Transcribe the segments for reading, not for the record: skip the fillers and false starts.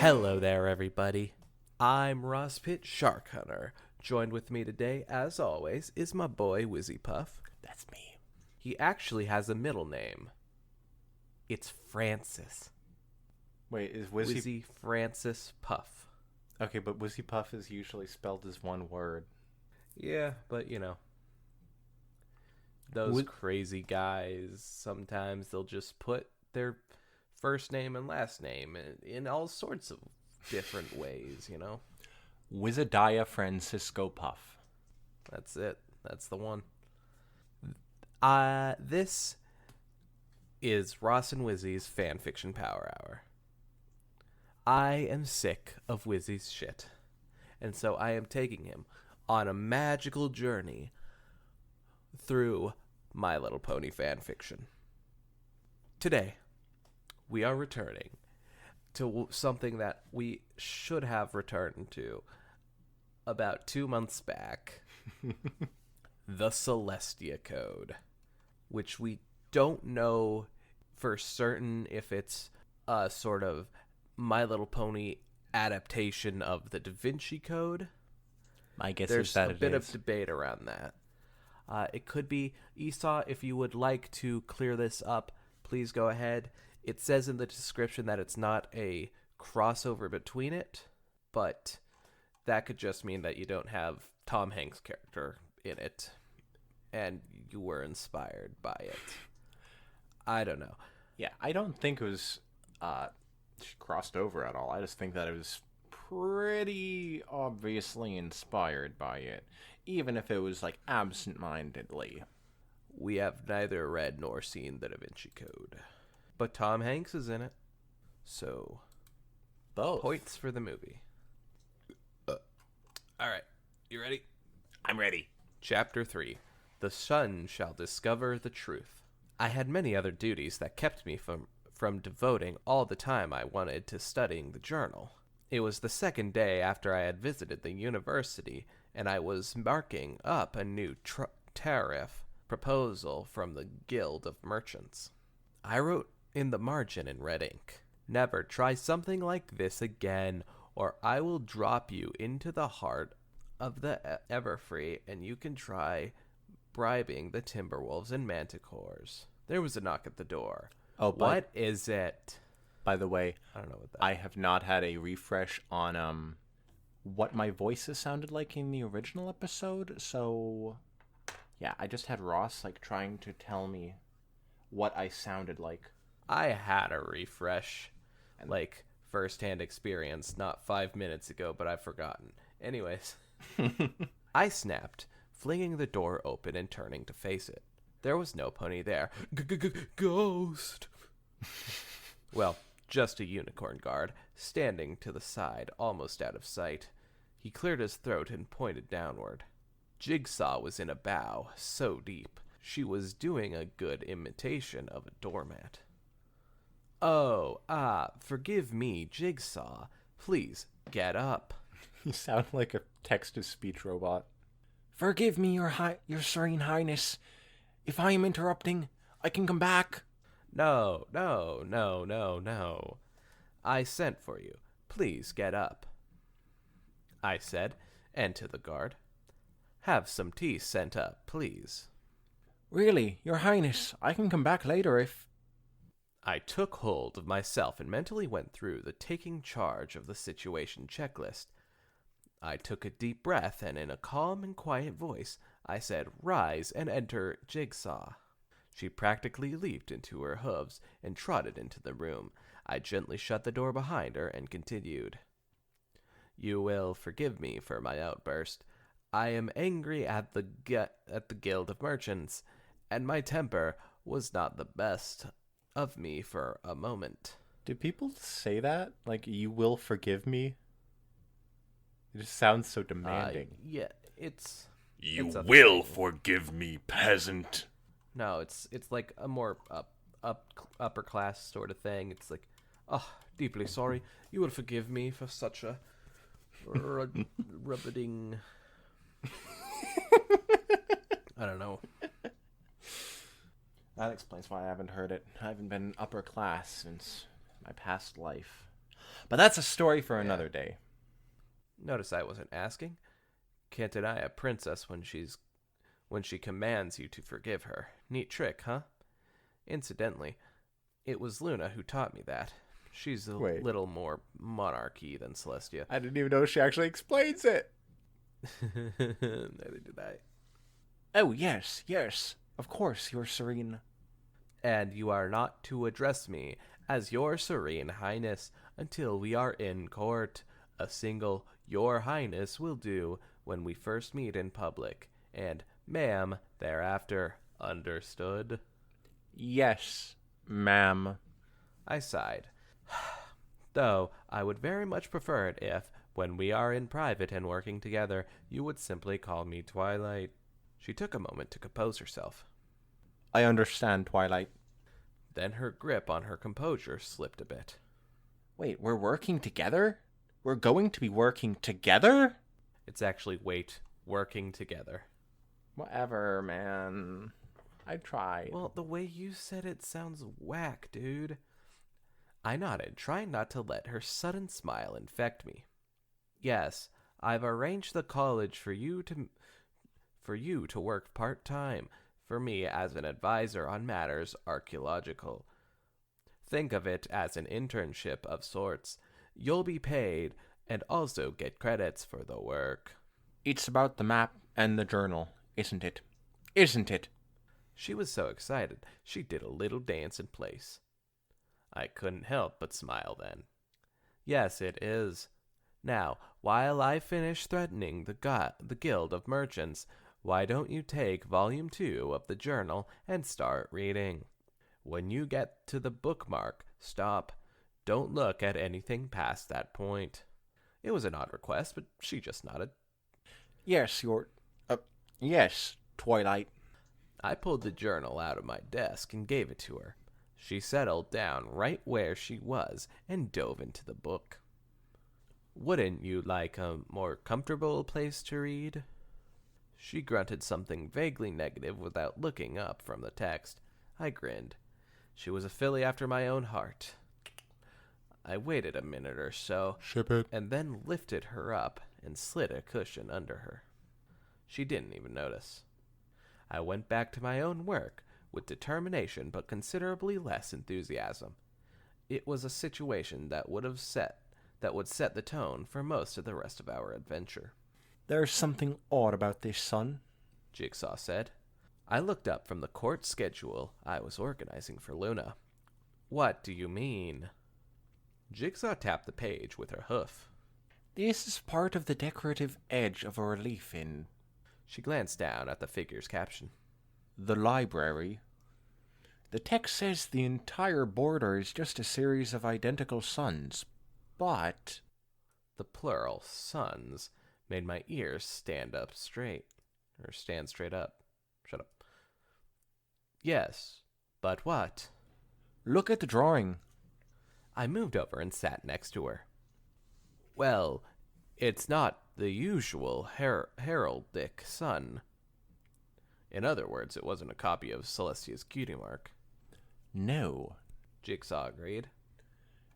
Hello there, everybody. I'm Ross Pitt Shark Hunter. Joined with me today, as always, is my boy Wizzy Puff. That's me. He actually has a middle name. It's Francis. Wait, is Wizzy... Wizzy Francis Puff. Okay, but Wizzy Puff is usually spelled as one word. Yeah, but those crazy guys, sometimes they'll just put their first name and last name in all sorts of different ways, Wizadiah Francisco Puff. That's it. That's the one. This is Ross and Wizzy's Fanfiction Power Hour. I am sick of Wizzy's shit, and so I am taking him on a magical journey through My Little Pony fanfiction. Today, we are returning to something that we should have returned to about 2 months back. The Celestia Code, which we don't know for certain if it's a sort of My Little Pony adaptation of the Da Vinci Code. My guess There's is that a bit of debate around that. It could be. Esau, if you would like to clear this up, please go ahead. It says in the description that it's not a crossover between it, but that could just mean that you don't have Tom Hanks' character in it, and you were inspired by it. I don't know. Yeah, I don't think it was crossed over at all. I just think that it was pretty obviously inspired by it, even if it was like absent-mindedly. We have neither read nor seen the Da Vinci Code, but Tom Hanks is in it, so both points for the movie. All right, you ready? I'm ready. Chapter 3. The Sun Shall Discover the Truth. I had many other duties that kept me from devoting all the time I wanted to studying the journal. It was the second day after I had visited the university, and I was marking up a new tariff proposal from the Guild of Merchants. I wrote in the margin in red ink, "Never try something like this again, or I will drop you into the heart of the Everfree, and you can try bribing the Timberwolves and Manticores." There was a knock at the door. Oh, what is it? By the way, I don't know what that I have not had a refresh on what my voices sounded like in the original episode, so yeah, I just had Ross trying to tell me what I sounded like. I had a refresh, first-hand experience, not 5 minutes ago, but I've forgotten. Anyways, I snapped, flinging the door open and turning to face it. There was no pony there. Ghost! Well, just a unicorn guard, standing to the side, almost out of sight. He cleared his throat and pointed downward. Jigsaw was in a bow, so deep, she was doing a good imitation of a doormat. Forgive me, Jigsaw. Please, get up. You sound like a text-to-speech robot. Forgive me, your Serene Highness. If I am interrupting, I can come back. No. I sent for you. Please get up, I said, and to the guard, "Have some tea sent up, please." Really, your Highness, I can come back later if... I took hold of myself and mentally went through the taking charge of the situation checklist. I took a deep breath, and in a calm and quiet voice, I said, "Rise and enter Jigsaw." She practically leaped into her hooves and trotted into the room. I gently shut the door behind her and continued. "You will forgive me for my outburst. I am angry at the Guild of Merchants, and my temper was not the best of me for a moment." Do people say that? You will forgive me? It just sounds so demanding. Yeah, it's... You it's will thing. forgive me, peasant. No, it's like a more upper class sort of thing. It's like, deeply sorry. You will forgive me for such a rubbiting. I don't know. That explains why I haven't heard it. I haven't been upper class since my past life. But that's a story for another day. Notice I wasn't asking. Can't deny a princess when she commands you to forgive her. Neat trick, huh? Incidentally, it was Luna who taught me that. She's a little more monarchy than Celestia. I didn't even know she actually explains it. Neither did I. Oh, yes. Of course, Your Serene. And you are not to address me as Your Serene Highness until we are in court. A single Your Highness will do when we first meet in public, and ma'am thereafter. Understood? Yes, ma'am. I sighed. Though I would very much prefer it if, when we are in private and working together, you would simply call me Twilight. She took a moment to compose herself. I understand, Twilight. Then her grip on her composure slipped a bit. Wait, we're working together? We're going to be working together? It's actually, working together. Whatever, man. I tried. Well, the way you said it sounds whack, dude. I nodded, trying not to let her sudden smile infect me. Yes, I've arranged the college for you to work part-time for me as an advisor on matters archaeological. Think of it as an internship of sorts. You'll be paid and also get credits for the work. It's about the map and the journal, isn't it? Isn't it? She was so excited, she did a little dance in place. I couldn't help but smile then. Yes, it is. Now, while I finish threatening the Guild of Merchants, why don't you take Volume 2 of the journal and start reading? When you get to the bookmark, stop. Don't look at anything past that point. It was an odd request, but she just nodded. Yes, yes, Twilight. I pulled the journal out of my desk and gave it to her. She settled down right where she was and dove into the book. Wouldn't you like a more comfortable place to read? She grunted something vaguely negative without looking up from the text. I grinned. She was a filly after my own heart. I waited a minute or so, Ship it. and then lifted her up and slid a cushion under her. She didn't even notice. I went back to my own work, with determination but considerably less enthusiasm. It was a situation that would set the tone for most of the rest of our adventure. There's something odd about this, son, Jigsaw said. I looked up from the court schedule I was organizing for Luna. What do you mean? Jigsaw tapped the page with her hoof. This is part of the decorative edge of a relief in... She glanced down at the figure's caption. The library. The text says the entire border is just a series of identical suns, but... The plural, suns, made my ears stand straight up. Shut up. Yes, but what? Look at the drawing. I moved over and sat next to her. Well, it's not the usual heraldic sun. In other words, it wasn't a copy of Celestia's cutie mark. No. Jigsaw agreed.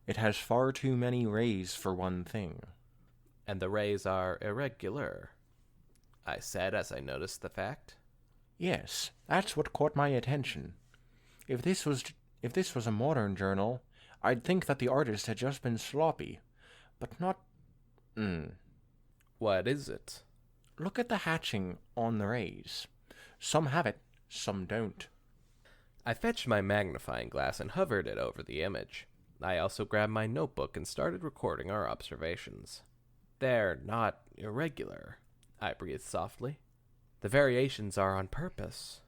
It has far too many rays for one thing. And the rays are irregular, I said as I noticed the fact. Yes, that's what caught my attention. If this was a modern journal, I'd think that the artist had just been sloppy, but not... What is it? Look at the hatching on the rays. Some have it, some don't. I fetched my magnifying glass and hovered it over the image. I also grabbed my notebook and started recording our observations. They're not irregular, I breathed softly. The variations are on purpose.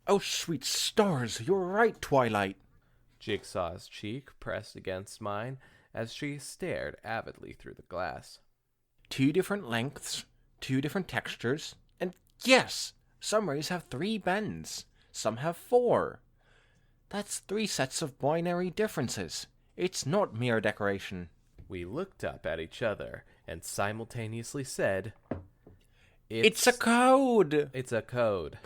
Oh, sweet stars, you're right, Twilight. Jigsaw's cheek pressed against mine as she stared avidly through the glass. 2 different lengths, 2 different textures, and yes, some rays have 3 bends, some have 4. That's 3 sets of binary differences. It's not mere decoration. We looked up at each other and simultaneously said, It's a code! It's a code.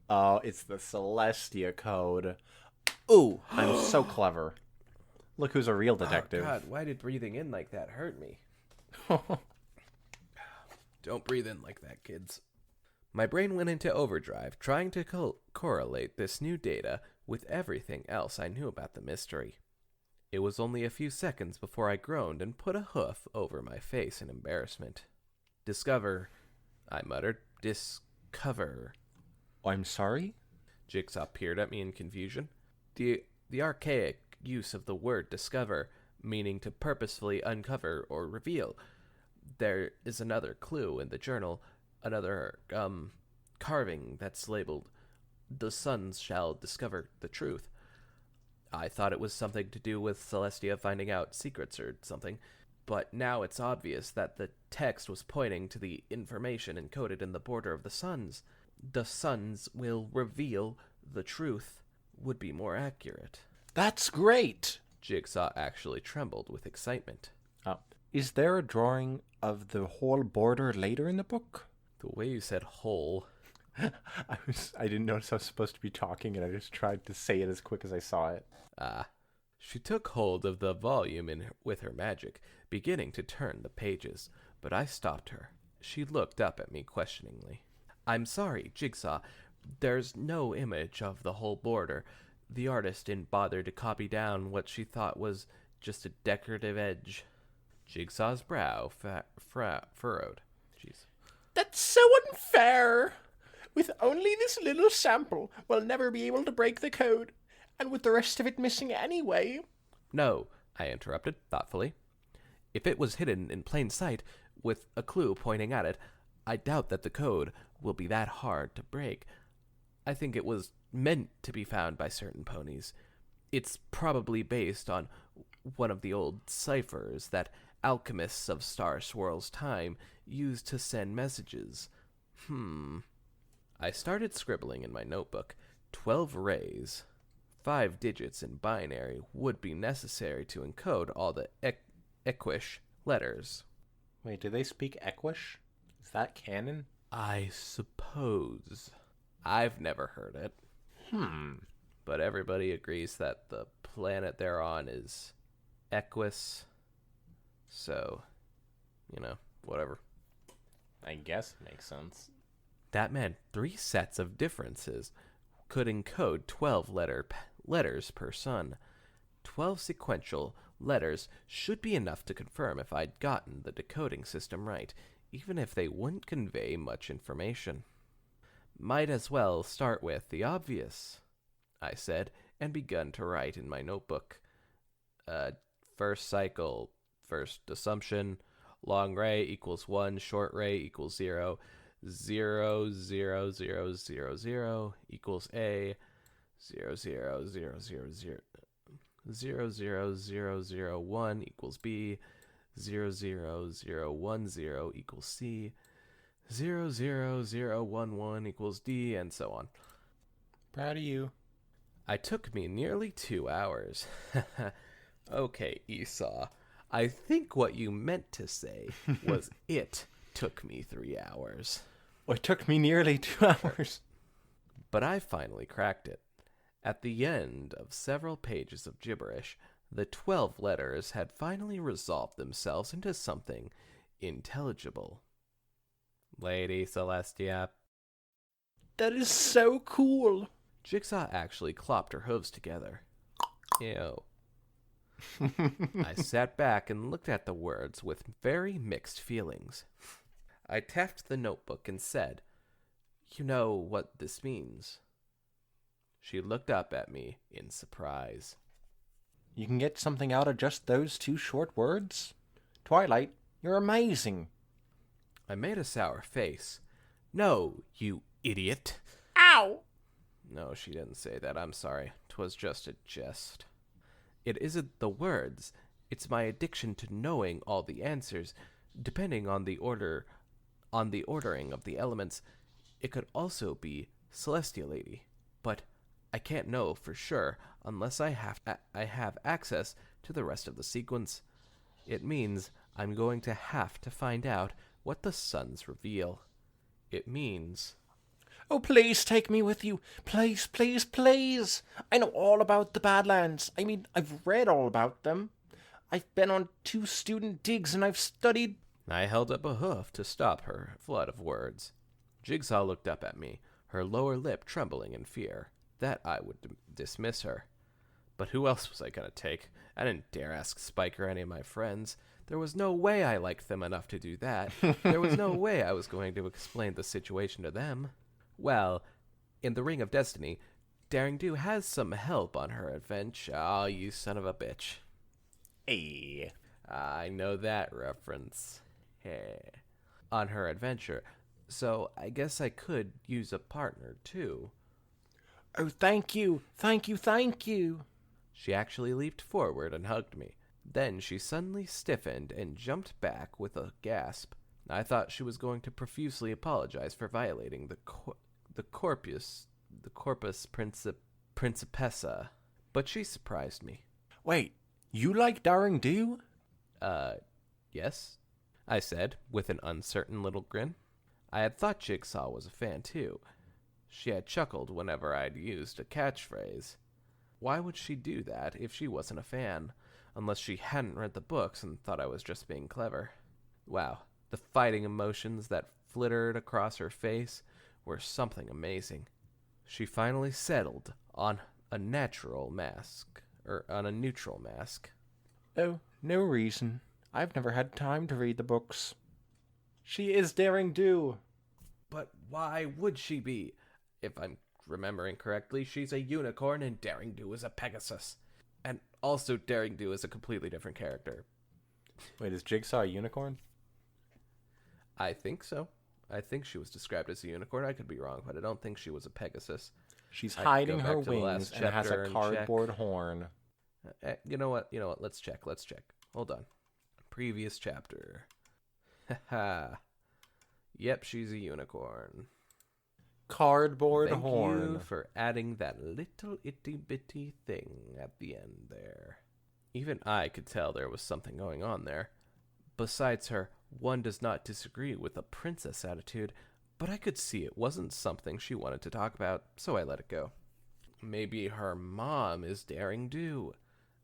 Oh, it's the Celestia code. Ooh, I'm so clever. Look who's a real detective. Oh, God, why did breathing in like that hurt me? Don't breathe in like that, kids. My brain went into overdrive, trying to correlate this new data with everything else I knew about the mystery. It was only a few seconds before I groaned and put a hoof over my face in embarrassment. Discover, I muttered. Discover. I'm sorry? Jigsaw peered at me in confusion. The archaic use of the word discover, meaning to purposefully uncover or reveal. There is another clue in the journal, another, carving that's labeled, "The sons shall discover the truth." I thought it was something to do with Celestia finding out secrets or something, but now it's obvious that the text was pointing to the information encoded in the border of the sons. The sons will reveal the truth would be more accurate. That's great! Jigsaw actually trembled with excitement. Is there a drawing of the whole border later in the book? The way you said whole. I didn't notice I was supposed to be talking, and I just tried to say it as quick as I saw it. She took hold of the volume with her magic, beginning to turn the pages, but I stopped her. She looked up at me questioningly. I'm sorry, Jigsaw. There's no image of the whole border. The artist didn't bother to copy down what she thought was just a decorative edge. Jigsaw's brow furrowed. Jeez. That's so unfair! With only this little sample, we'll never be able to break the code. And with the rest of it missing anyway. No, I interrupted thoughtfully. If it was hidden in plain sight, with a clue pointing at it, I doubt that the code will be that hard to break. I think it was meant to be found by certain ponies. It's probably based on one of the old ciphers that alchemists of Star Swirl's time used to send messages. I started scribbling in my notebook. 12 rays. 5 digits in binary would be necessary to encode all the Equish letters. Wait, do they speak Equish? Is that canon? I suppose. I've never heard it. But everybody agrees that the planet they're on is Equus. So, whatever. I guess it makes sense. That meant 3 sets of differences could encode 12 letters per sun. 12 sequential letters should be enough to confirm if I'd gotten the decoding system right, even if they wouldn't convey much information. Might as well start with the obvious, I said, and begun to write in my notebook. First cycle, first assumption, long ray equals 1, short ray equals 0, 0, 0, 0, 0, 0 equals A, 0, 0, 0, 0, 0, 0, 0, 0, 0, 1 equals B, 0, 0, 0, 1, 0 equals C, 0, 0, 0, 1, 1 equals D, and so on. Proud of you. It took me nearly 2 hours. Okay, Esau. I think what you meant to say was it took me 3 hours. Well, it took me nearly 2 hours. But I finally cracked it. At the end of several pages of gibberish, the 12 letters had finally resolved themselves into something intelligible. Lady Celestia. That is so cool. Jigsaw actually clopped her hooves together. Ew. I sat back and looked at the words with very mixed feelings. I tapped the notebook and said, "You know what this means?" She looked up at me in surprise. You can get something out of just those 2 short words? Twilight, you're amazing. I made a sour face. "No, you idiot." Ow! No, she didn't say that. I'm sorry. 'Twas just a jest. It isn't the words. It's my addiction to knowing all the answers, depending on the ordering of the elements. It could also be Celestia Lady, but I can't know for sure unless I have access to the rest of the sequence. It means I'm going to have to find out what the suns reveal. It means... Oh, please take me with you. Please, please, please. I know all about the Badlands. I mean, I've read all about them. I've been on 2 student digs and I've studied... I held up a hoof to stop her flood of words. Jigsaw looked up at me, her lower lip trembling in fear that I would dismiss her. But who else was I going to take? I didn't dare ask Spike or any of my friends. There was no way I liked them enough to do that. There was no way I was going to explain the situation to them. Well, in the Ring of Destiny, Daring Do has some help on her adventure. Oh, you son of a bitch. Hey. I know that reference. Hey. On her adventure. So I guess I could use a partner, too. Oh, thank you. Thank you, thank you. She actually leaped forward and hugged me. Then she suddenly stiffened and jumped back with a gasp. I thought she was going to profusely apologize for violating the corpus principessa, but she surprised me. Wait, you like Daring Do? Yes, I said, with an uncertain little grin. I had thought Jigsaw was a fan, too. She had chuckled whenever I'd used a catchphrase. Why would she do that if she wasn't a fan? Unless she hadn't read the books and thought I was just being clever. Wow, the fighting emotions that flittered across her face were something amazing. She finally settled on a neutral mask. Oh, no reason. I've never had time to read the books. She is Daring Do. But why would she be? If I'm remembering correctly, she's a unicorn and Daring Do is a Pegasus. And also Daring Do is a completely different character. Wait, is Jigsaw a unicorn? I think so. I think she was described as a unicorn. I could be wrong, but I don't think she was a Pegasus. She's I hiding go her back to the wings last and has chapter a and cardboard check. horn. You know what? Let's check. Hold on. Previous chapter. Haha. Yep, she's a unicorn. Cardboard Thank horn. you for adding that little itty-bitty thing at the end there. Even I could tell there was something going on there. Besides her, one does not disagree with a princess attitude, but I could see it wasn't something she wanted to talk about, so I let it go. Maybe her mom is Daring Do.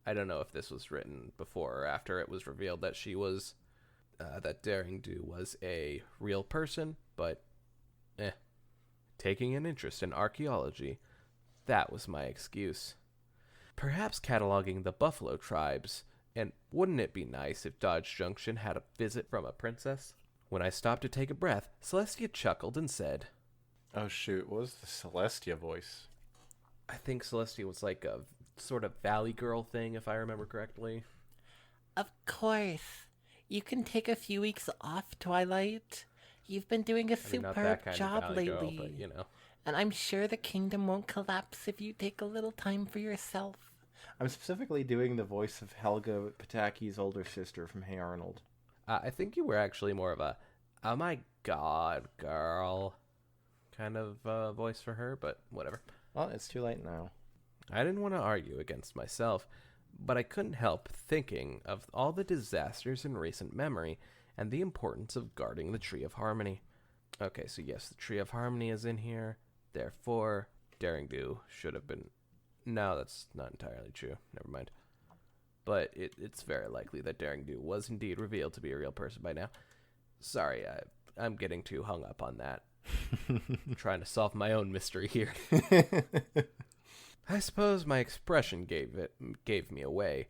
I don't know if this was written before or after it was revealed that that Daring Do was a real person, but taking an interest in archaeology, that was my excuse. Perhaps cataloging the buffalo tribes, and wouldn't it be nice if Dodge Junction had a visit from a princess? When I stopped to take a breath, Celestia chuckled and said, Oh shoot, what was the Celestia voice? I think Celestia was like a sort of Valley Girl thing, if I remember correctly. Of course. You can take a few weeks off, Twilight. You've been doing a I mean, not superb that kind job of Valley lately. Girl, but you know. And I'm sure the kingdom won't collapse if you take a little time for yourself. I'm specifically doing the voice of Helga Pataki's older sister from Hey Arnold. I think you were actually more of a, oh my god, girl, kind of voice for her, but whatever. Well, it's too late now. I didn't want to argue against myself, but I couldn't help thinking of all the disasters in recent memory and the importance of guarding the Tree of Harmony. Okay, so yes, the Tree of Harmony is in here. Therefore, Daring Do should have been... No, that's not entirely true. Never mind. But it's very likely that Daring Do was indeed revealed to be a real person by now. Sorry, I'm getting too hung up on that. I'm trying to solve my own mystery here. I suppose my expression gave me away.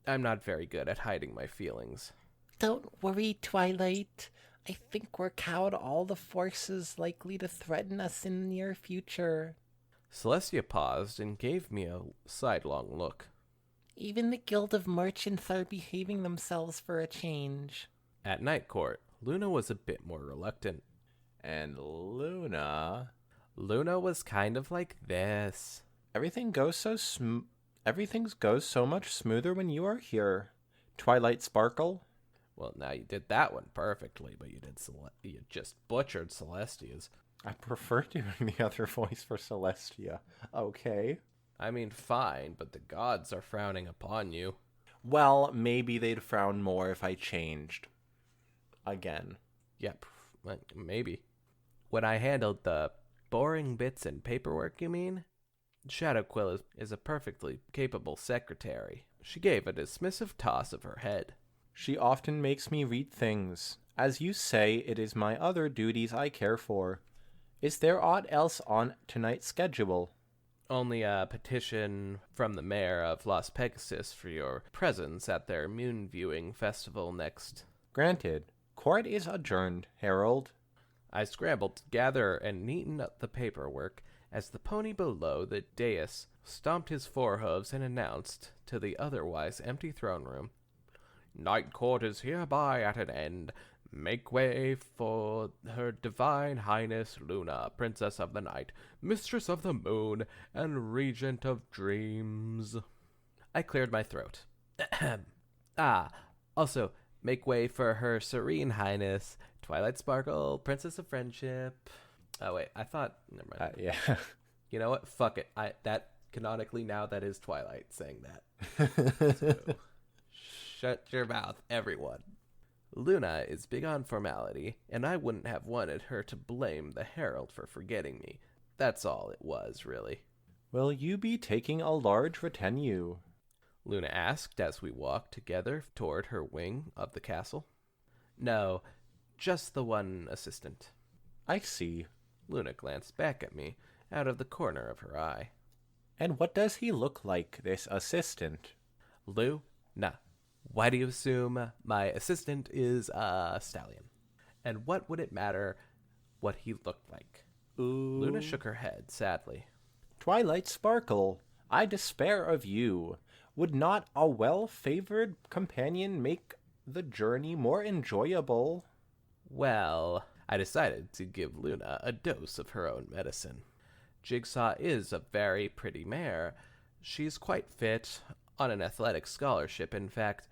I'm not very good at hiding my feelings. Don't worry, Twilight. I think we're cowed all the forces likely to threaten us in the near future. Celestia paused and gave me a sidelong look. Even the Guild of Merchants are behaving themselves for a change. At Night Court, Luna was a bit more reluctant. And Luna... Luna was kind of like this. Everything goes so much smoother when you are here. Twilight Sparkle. Well, now you did that one perfectly, but you just butchered Celestia's. I prefer doing the other voice for Celestia. Okay. I mean, fine, but the gods are frowning upon you. Well, maybe they'd frown more if I changed. Again. Yep, maybe. When I handled the Boring bits and paperwork, you mean? Shadowquill is a perfectly capable secretary. She gave a dismissive toss of her head. She often makes me read things. As you say, it is my other duties I care for. Is there aught else on tonight's schedule? Only a petition from the mayor of Las Pegasus for your presence at their moon viewing festival next. Granted. Court is adjourned, Herald. I scrambled to gather and neaten up the paperwork as the pony below the dais stomped his forehoofs and announced to the otherwise empty throne room, "Night court is hereby at an end. Make way for her divine highness Luna, princess of the night, mistress of the moon, and regent of dreams." I cleared my throat. Also, make way for her serene highness, Twilight Sparkle, princess of friendship. Oh, wait, I thought... Never mind. Yeah. You know what? Fuck it. That canonically now that is Twilight saying that. So, shut your mouth, everyone. Luna is big on formality, and I wouldn't have wanted her to blame the Herald for forgetting me. That's all it was, really. Will you be taking a large retinue? Luna asked as we walked together toward her wing of the castle. No, just the one assistant. I see. Luna glanced back at me out of the corner of her eye. And what does he look like, this assistant? Luna. Why do you assume my assistant is a stallion? And what would it matter what he looked like? Ooh. Luna shook her head sadly. Twilight Sparkle, I despair of you. Would not a well-favored companion make the journey more enjoyable? Well, I decided to give Luna a dose of her own medicine. Jigsaw is a very pretty mare. She's quite fit, on an athletic scholarship, in fact.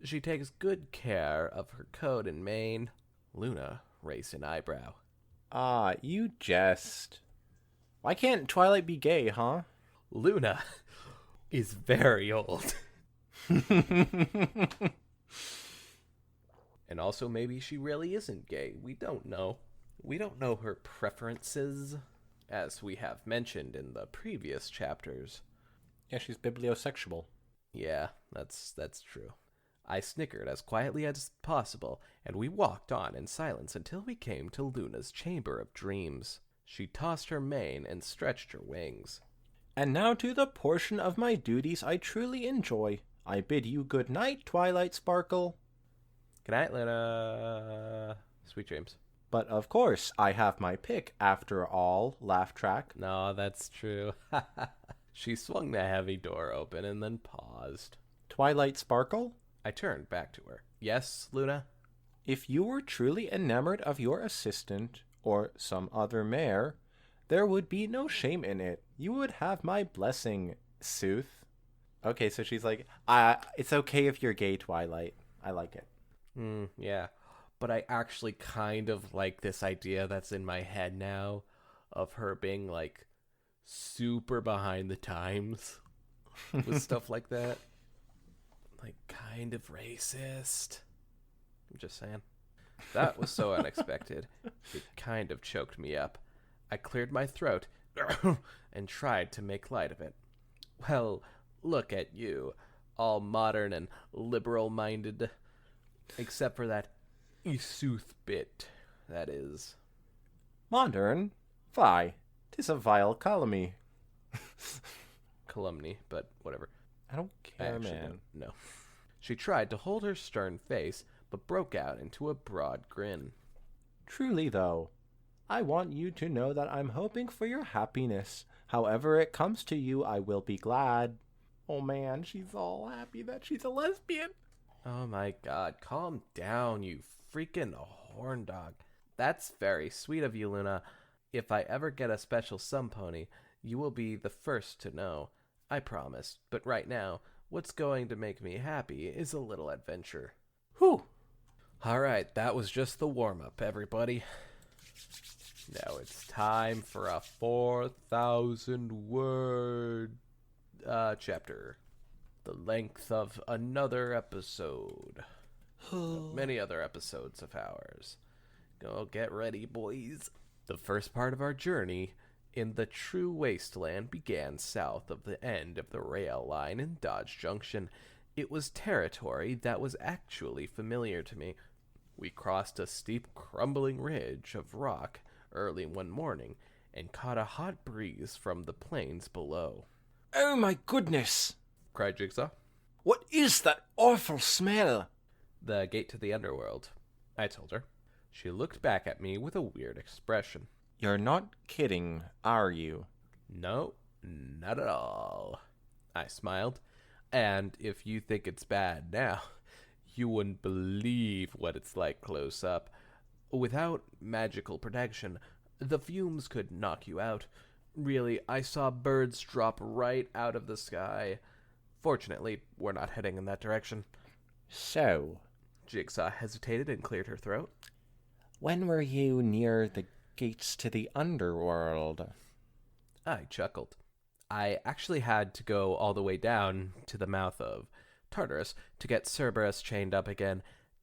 She takes good care of her coat and mane. Luna raised an eyebrow. Ah, you jest. Why can't Twilight be gay, huh? Luna is very old. And also maybe she really isn't gay. We don't know. We don't know her preferences, as we have mentioned in the previous chapters. Yeah, she's bibliosexual. Yeah, that's true. I snickered as quietly as possible, and we walked on in silence until we came to Luna's chamber of dreams. She tossed her mane and stretched her wings. And now to the portion of my duties I truly enjoy. I bid you good night, Twilight Sparkle. Good night, Luna. Sweet dreams. But of course, I have my pick after all, laugh track. No, that's true. She swung the heavy door open and then paused. Twilight Sparkle? I turned back to her. Yes, Luna? If you were truly enamored of your assistant, or some other mare, there would be no shame in it. You would have my blessing, Sooth. Okay, so she's like, it's okay if you're gay, Twilight. I like it. Yeah. But I actually kind of like this idea that's in my head now of her being, like, super behind the times with stuff like that. Like, kind of racist. I'm just saying. That was so unexpected. It kind of choked me up. I cleared my throat and tried to make light of it. Well, look at you, all modern and liberal-minded, except for that Isooth bit, that is. Modern? Fie, 'tis a vile calumny. Calumny, but whatever. I don't care, man. No. She tried to hold her stern face, but broke out into a broad grin. Truly, though, I want you to know that I'm hoping for your happiness. However it comes to you, I will be glad. Oh man, she's all happy that she's a lesbian. Oh my god, calm down, you freaking horn dog. That's very sweet of you, Luna. If I ever get a special sun pony, you will be the first to know. I promise. But right now, what's going to make me happy is a little adventure. Whew. Alright, that was just the warm-up, everybody. Now it's time for a 4,000-word chapter. The length of another episode. Of many other episodes of ours. Go get ready, boys. The first part of our journey in the true wasteland began south of the end of the rail line in Dodge Junction. It was territory that was actually familiar to me. We crossed a steep, crumbling ridge of rock early one morning and caught a hot breeze from the plains below. Oh my goodness! Cried Jigsaw. What is that awful smell? The gate to the underworld, I told her. She looked back at me with a weird expression. You're not kidding, are you? No, not at all. I smiled. And if you think it's bad now, you wouldn't believe what it's like close up. Without magical protection, the fumes could knock you out. Really, I saw birds drop right out of the sky. Fortunately, we're not heading in that direction. So, Jigsaw hesitated and cleared her throat. when were you near the gates to the underworld? I chuckled. I actually had to go all the way down to the mouth of Tartarus to get Cerberus chained up again.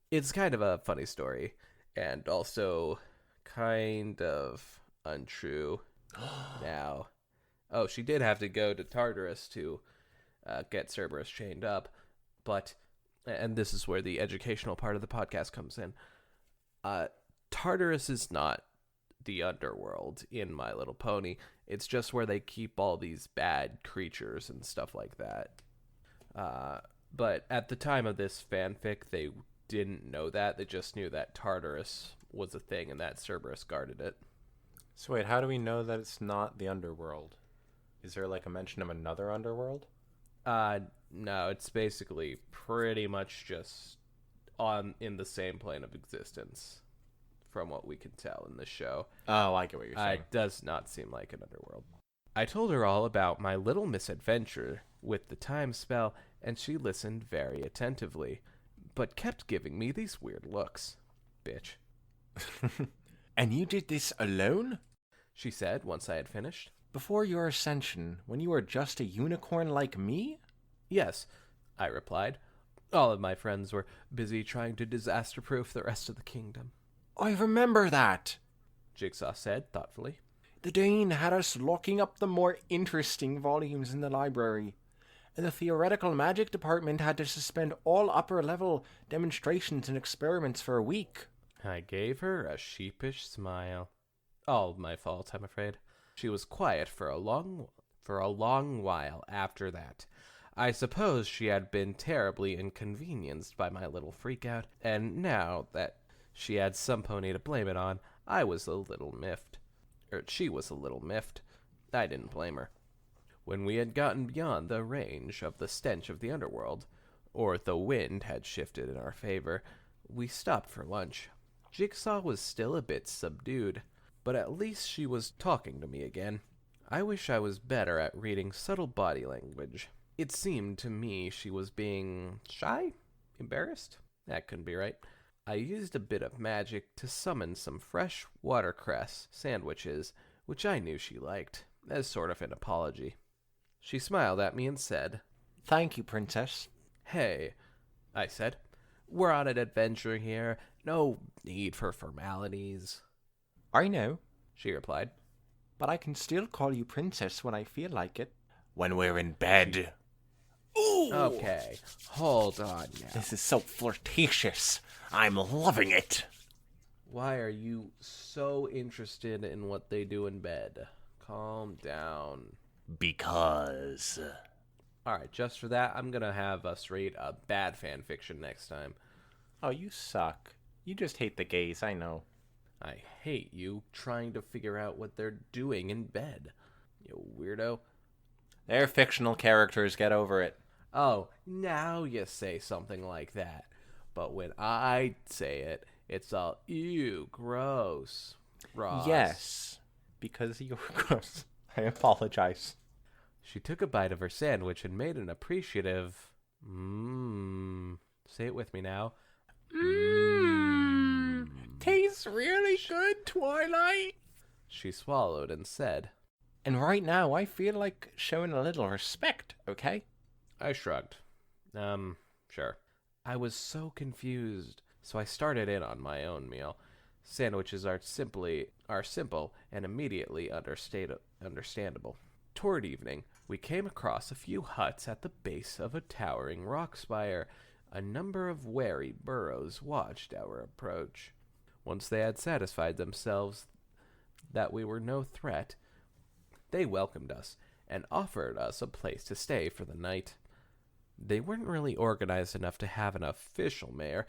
It's kind of a funny story, and also kind of untrue now. Oh, she did have to go to Tartarus to get Cerberus chained up, but, and this is where the educational part of the podcast comes in, Tartarus is not the underworld in My Little Pony. It's just where they keep all these bad creatures and stuff like that. But at the time of this fanfic, they didn't know that. They just knew that Tartarus was a thing and that Cerberus guarded it. So wait, how do we know that it's not the underworld? Is there like a mention of another underworld? No, it's basically pretty much just in the same plane of existence, from what we can tell in the show. Oh, I get what you're saying. It does not seem like an underworld. I told her all about my little misadventure with the time spell, and she listened very attentively, but kept giving me these weird looks. Bitch. And you did this alone? She said once I had finished. Before your ascension, when you were just a unicorn like me? Yes, I replied. All of my friends were busy trying to disaster-proof the rest of the kingdom. I remember that. Jigsaw said thoughtfully. The Dane had us locking up the more interesting volumes in the library, and the theoretical magic department had to suspend all upper-level demonstrations and experiments for a week. I gave her a sheepish smile. All my fault, I'm afraid. She was quiet for a long while after that. I suppose she had been terribly inconvenienced by my little freakout, and now that she had some pony to blame it on, I was a little miffed. She was a little miffed. I didn't blame her. When we had gotten beyond the range of the stench of the underworld, or the wind had shifted in our favor, we stopped for lunch. Jigsaw was still a bit subdued, but at least she was talking to me again. I wish I was better at reading subtle body language. It seemed to me she was being shy? Embarrassed? That couldn't be right. I used a bit of magic to summon some fresh watercress sandwiches, which I knew she liked, as sort of an apology. She smiled at me and said, Thank you, Princess. Hey, I said, we're on an adventure here. No need for formalities. I know, She replied. but I can still call you Princess when I feel like it. When we're in bed. Ooh! Okay, hold on now. This is so flirtatious. I'm loving it. Why are you so interested in what they do in bed? Calm down. Because. Alright, just for that, I'm gonna have us read a bad fan fiction next time. Oh, you suck. You just hate the gays, I know. I hate you trying to figure out what they're doing in bed. You weirdo. They're fictional characters, get over it. Oh, now you say something like that. But when I say it, it's all, ew, gross. Ross. Yes, because you're gross. I apologize. She took a bite of her sandwich and made an appreciative, say it with me now. Tastes really good, Twilight. She swallowed and said. And right now, I feel like showing a little respect, okay? I shrugged. Sure. I was so confused, so I started in on my own meal. Sandwiches are simple and immediately understandable. Toward evening, we came across a few huts at the base of a towering rock spire. A number of wary burrows watched our approach. Once they had satisfied themselves that we were no threat, they welcomed us and offered us a place to stay for the night. They weren't really organized enough to have an official mayor,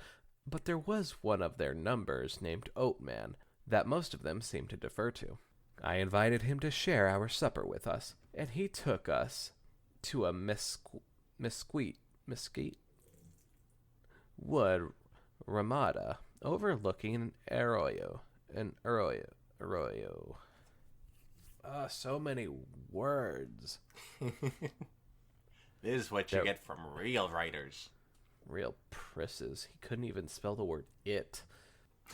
but there was one of their numbers named Oatman that most of them seemed to defer to. I invited him to share our supper with us, and he took us to a mesquite wood ramada overlooking an arroyo. So many words. This is what you get from real writers. Real prisses. He couldn't even spell the word it.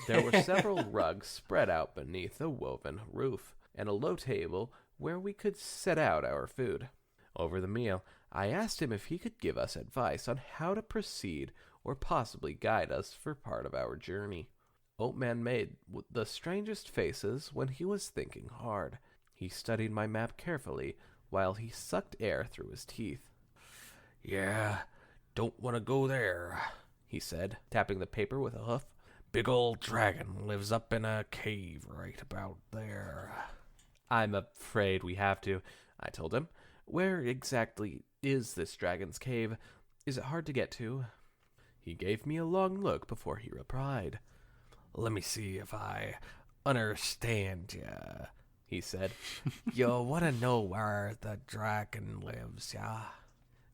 There were several rugs spread out beneath a woven roof, and a low table where we could set out our food. Over the meal, I asked him if he could give us advice on how to proceed or possibly guide us for part of our journey. Oatman made the strangest faces when he was thinking hard. He studied my map carefully while he sucked air through his teeth. Yeah, don't want to go there, he said, tapping the paper with a hoof. Big old dragon lives up in a cave right about there. I'm afraid we have to, I told him. Where exactly is this dragon's cave? Is it hard to get to? He gave me a long look before he replied. Let me see if I understand ya, he said. You want to know where the dragon lives, yeah?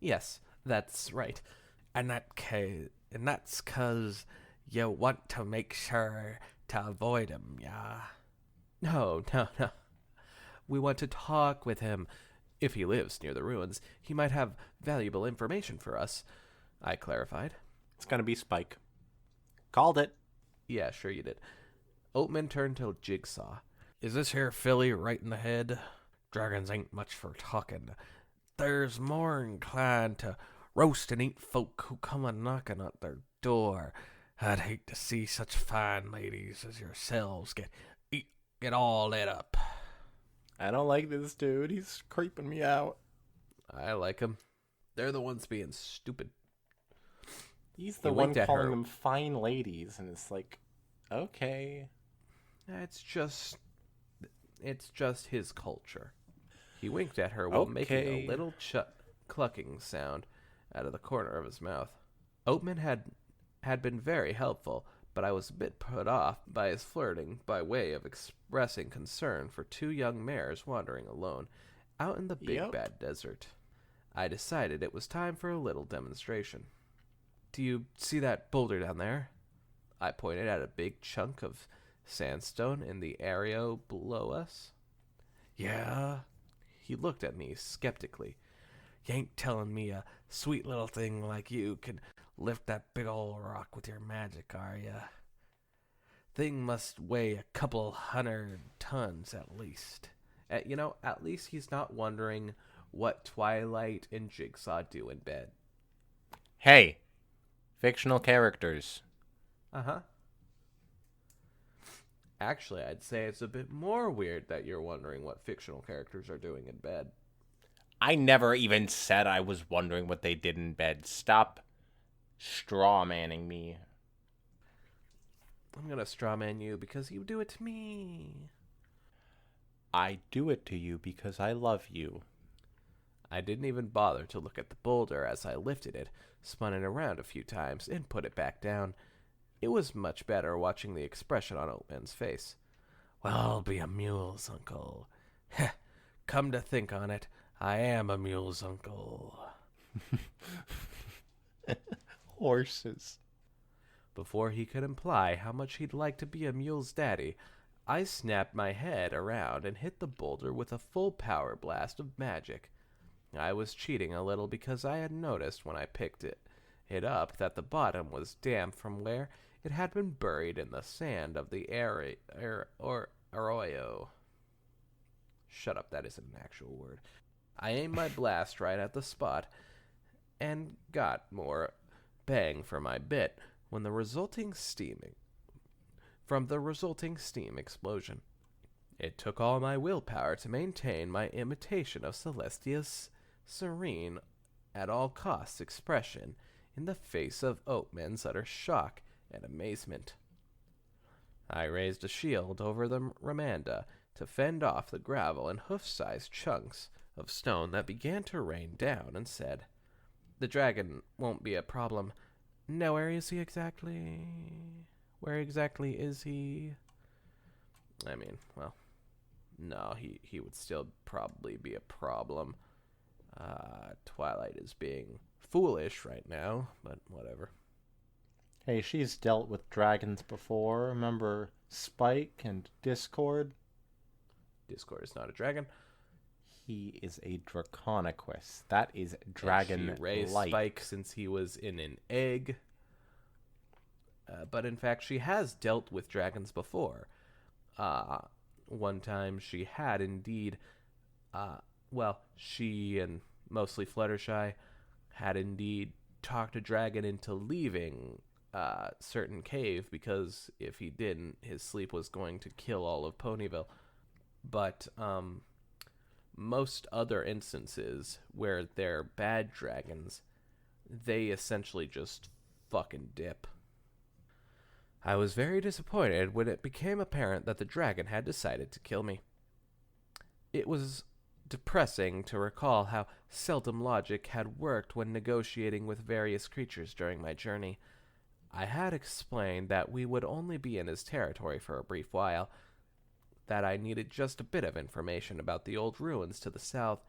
Yes, that's right. And that's 'cause you want to make sure to avoid him, yeah? No. We want to talk with him. If he lives near the ruins, he might have valuable information for us, I clarified. It's gonna be Spike. Called it. Yeah, sure you did. Oatman turned to Jigsaw. Is this here filly right in the head? Dragons ain't much for talking. There's more inclined to roast and eat folk who come a knocking at their door. I'd hate to see such fine ladies as yourselves get all lit up. I don't like this dude. He's creeping me out. I like him. They're the ones being stupid. He's the one calling them fine ladies, and it's like, okay. It's just his culture. He winked at her while making a little clucking sound out of the corner of his mouth. Oatman had been very helpful, but I was a bit put off by his flirting by way of expressing concern for two young mares wandering alone out in the big bad desert. I decided it was time for a little demonstration. Do you see that boulder down there? I pointed at a big chunk of sandstone in the area below us. Yeah? He looked at me skeptically. You ain't telling me a sweet little thing like you can lift that big old rock with your magic, are ya? Thing must weigh a couple 100 tons at least. At least he's not wondering what Twilight and Jigsaw do in bed. Hey, fictional characters. Uh-huh. Actually, I'd say it's a bit more weird that you're wondering what fictional characters are doing in bed. I never even said I was wondering what they did in bed. Stop straw-manning me. I'm gonna strawman you because you do it to me. I do it to you because I love you. I didn't even bother to look at the boulder as I lifted it, spun it around a few times, and put it back down. It was much better watching the expression on Oatman's face. Well, I'll be a mule's uncle. Come to think on it, I am a mule's uncle. Horses. Before he could imply how much he'd like to be a mule's daddy, I snapped my head around and hit the boulder with a full power blast of magic. I was cheating a little because I had noticed when I picked it up that the bottom was damp from where it had been buried in the sand of the arroyo. Shut up, that isn't an actual word. I aimed my blast right at the spot and got more bang for my bit when the resulting steaming from the resulting steam explosion. It took all my willpower to maintain my imitation of Celestia's serene, at all costs expression in the face of Oatman's utter shock and amazement. I raised a shield over the Ramanda to fend off the gravel and hoof-sized chunks of stone that began to rain down and said, "The dragon won't be a problem. Now, where is he exactly? Where exactly is he?" I mean, well, no, he would still probably be a problem. Twilight is being foolish right now, but whatever. Hey, she's dealt with dragons before. Remember Spike and Discord? Discord is not a dragon. He is a Draconequus. That is dragon And she raised light. Spike since he was in an egg. But in fact, she has dealt with dragons before. One time she had indeed, she and mostly Fluttershy had indeed talked a dragon into leaving certain cave because if he didn't, his sleep was going to kill all of Ponyville. But most other instances where they're bad dragons, they essentially just fucking dip. I was very disappointed when it became apparent that the dragon had decided to kill me. It was depressing to recall how seldom logic had worked when negotiating with various creatures during my journey. I had explained that we would only be in his territory for a brief while, that I needed just a bit of information about the old ruins to the south,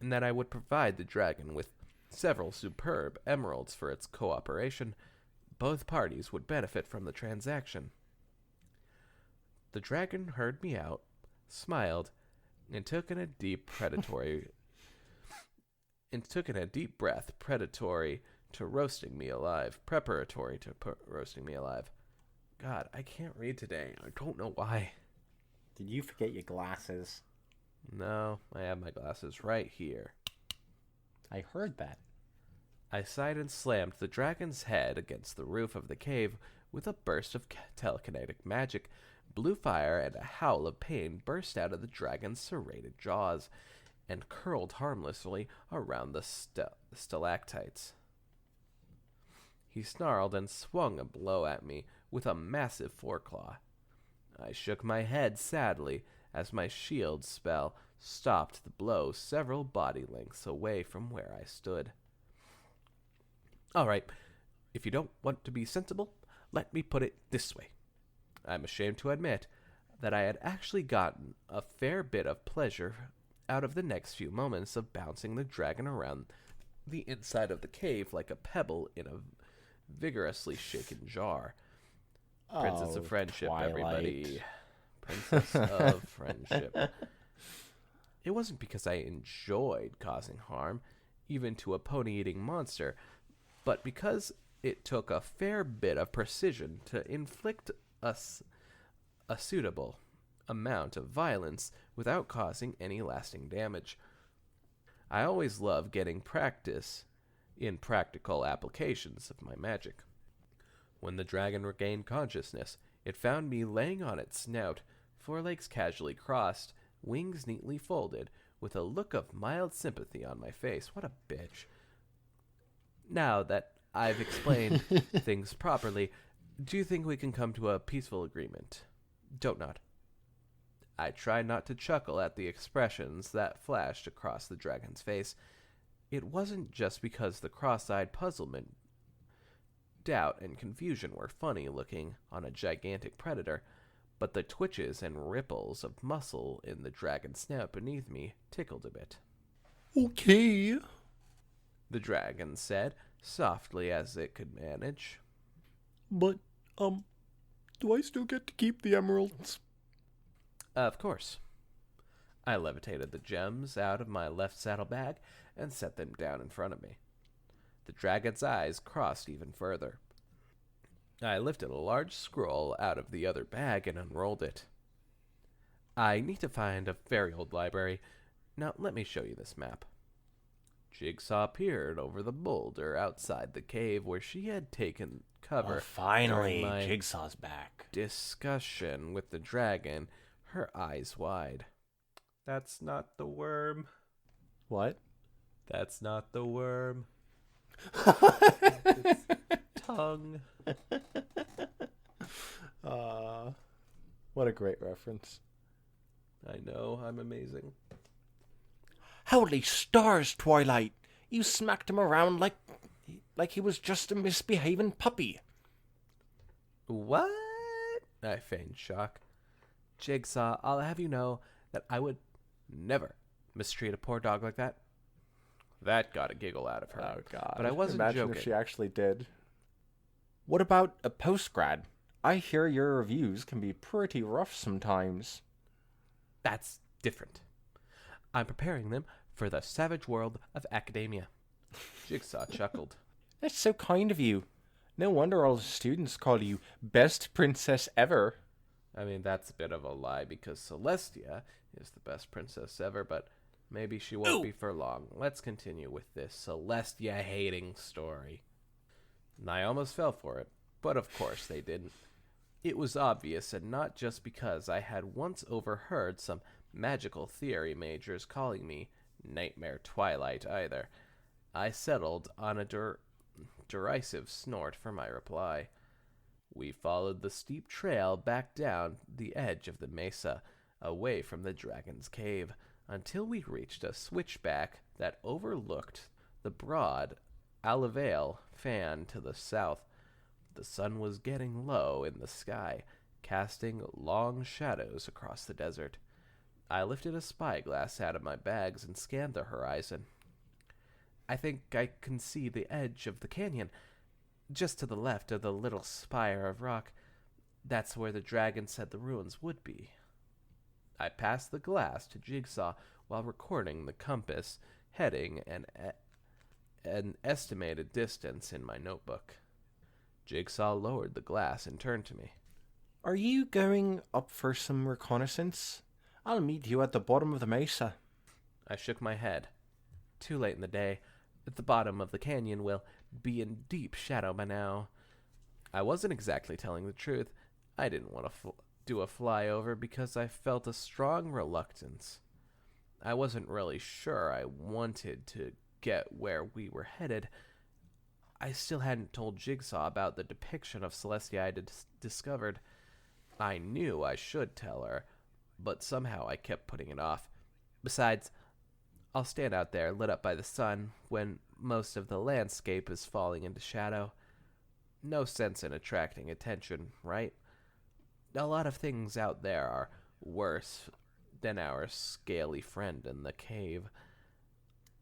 and that I would provide the dragon with several superb emeralds for its cooperation. Both parties would benefit from the transaction. The dragon heard me out, smiled, and took in a deep breath preparatory to roasting me alive. God, I can't read today. I don't know why. Did you forget your glasses? No, I have my glasses right here. I heard that. I sighed and slammed the dragon's head against the roof of the cave with a burst of telekinetic magic. Blue fire and a howl of pain burst out of the dragon's serrated jaws and curled harmlessly around the stalactites. He snarled and swung a blow at me with a massive foreclaw. I shook my head sadly as my shield spell stopped the blow several body lengths away from where I stood. All right, if you don't want to be sensible, let me put it this way. I'm ashamed to admit that I had actually gotten a fair bit of pleasure out of the next few moments of bouncing the dragon around the inside of the cave like a pebble in a vigorously shaken jar. Princess of Friendship, Twilight. everybody. Princess of Friendship. It wasn't because I enjoyed causing harm, even to a pony-eating monster, but because it took a fair bit of precision to inflict us a suitable amount of violence without causing any lasting damage. I always love getting practice in practical applications of my magic. When the dragon regained consciousness, it found me laying on its snout, forelegs casually crossed, wings neatly folded, with a look of mild sympathy on my face. What a bitch. Now that I've explained things properly, do you think we can come to a peaceful agreement? Don't nod. I tried not to chuckle at the expressions that flashed across the dragon's face. It wasn't just because the cross-eyed puzzlement, doubt, and confusion were funny looking on a gigantic predator, but the twitches and ripples of muscle in the dragon's snout beneath me tickled a bit. Okay. The dragon said, softly as it could manage. But, do I still get to keep the emeralds? Of course. I levitated the gems out of my left saddlebag and set them down in front of me. The dragon's eyes crossed even further. I lifted a large scroll out of the other bag and unrolled it. I need to find a very old library. Now let me show you this map. Jigsaw peered over the boulder outside the cave where she had taken cover. Oh, finally, during my Jigsaw's back. discussion with the dragon, her eyes wide. That's not the worm. What? That's not the worm. Tongue. What a great reference. I know, I'm amazing. Holy stars, Twilight! You smacked him around like he was just a misbehaving puppy. What? I feigned shock. Jigsaw, I'll have you know that I would never mistreat a poor dog like that. That got a giggle out of her. Oh, God. But I wasn't Imagine joking. if she actually did. What about a postgrad? I hear your reviews can be pretty rough sometimes. That's different. I'm preparing them for the savage world of academia. Jigsaw chuckled. That's so kind of you. No wonder all the students call you best princess ever. I mean, that's a bit of a lie because Celestia is the best princess ever, but maybe she won't be for long. Let's continue with this Celestia hating story. And I almost fell for it, but of course they didn't. It was obvious, and not just because I had once overheard some magical theory majors calling me Nightmare Twilight either. I settled on a derisive snort for my reply. We followed the steep trail back down the edge of the mesa, away from the dragon's cave, until we reached a switchback that overlooked the broad Alivale fan to the south. The sun was getting low in the sky, casting long shadows across the desert. I lifted a spyglass out of my bags and scanned the horizon. I think I can see the edge of the canyon, just to the left of the little spire of rock. That's where the dragon said the ruins would be. I passed the glass to Jigsaw while recording the compass, heading, and an estimated distance in my notebook. Jigsaw lowered the glass and turned to me. Are you going up for some reconnaissance? I'll meet you at the bottom of the mesa. I shook my head. Too late in the day. At the bottom of the canyon will be in deep shadow by now. I wasn't exactly telling the truth. I didn't want to do a flyover because I felt a strong reluctance. I wasn't really sure I wanted to get where we were headed. I still hadn't told Jigsaw about the depiction of Celestia I had discovered. I knew I should tell her, but somehow I kept putting it off. Besides, I'll stand out there lit up by the sun when most of the landscape is falling into shadow. No sense in attracting attention, right? A lot of things out there are worse than our scaly friend in the cave.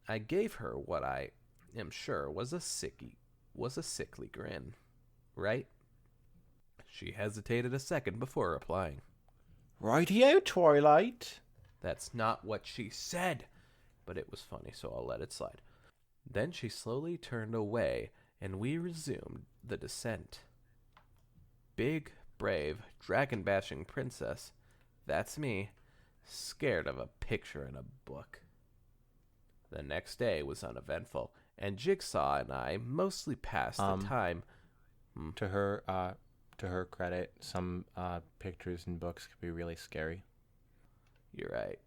I gave her what I am sure was a sickly grin, right? She hesitated a second before replying. Righty-o, Twilight. That's not what she said, but it was funny, so I'll let it slide. Then she slowly turned away, and we resumed the descent. Big, brave, dragon-bashing princess. That's me, scared of a picture in a book. The next day was uneventful, and Jigsaw and I mostly passed the time. To her credit, some pictures in books could be really scary. You're right.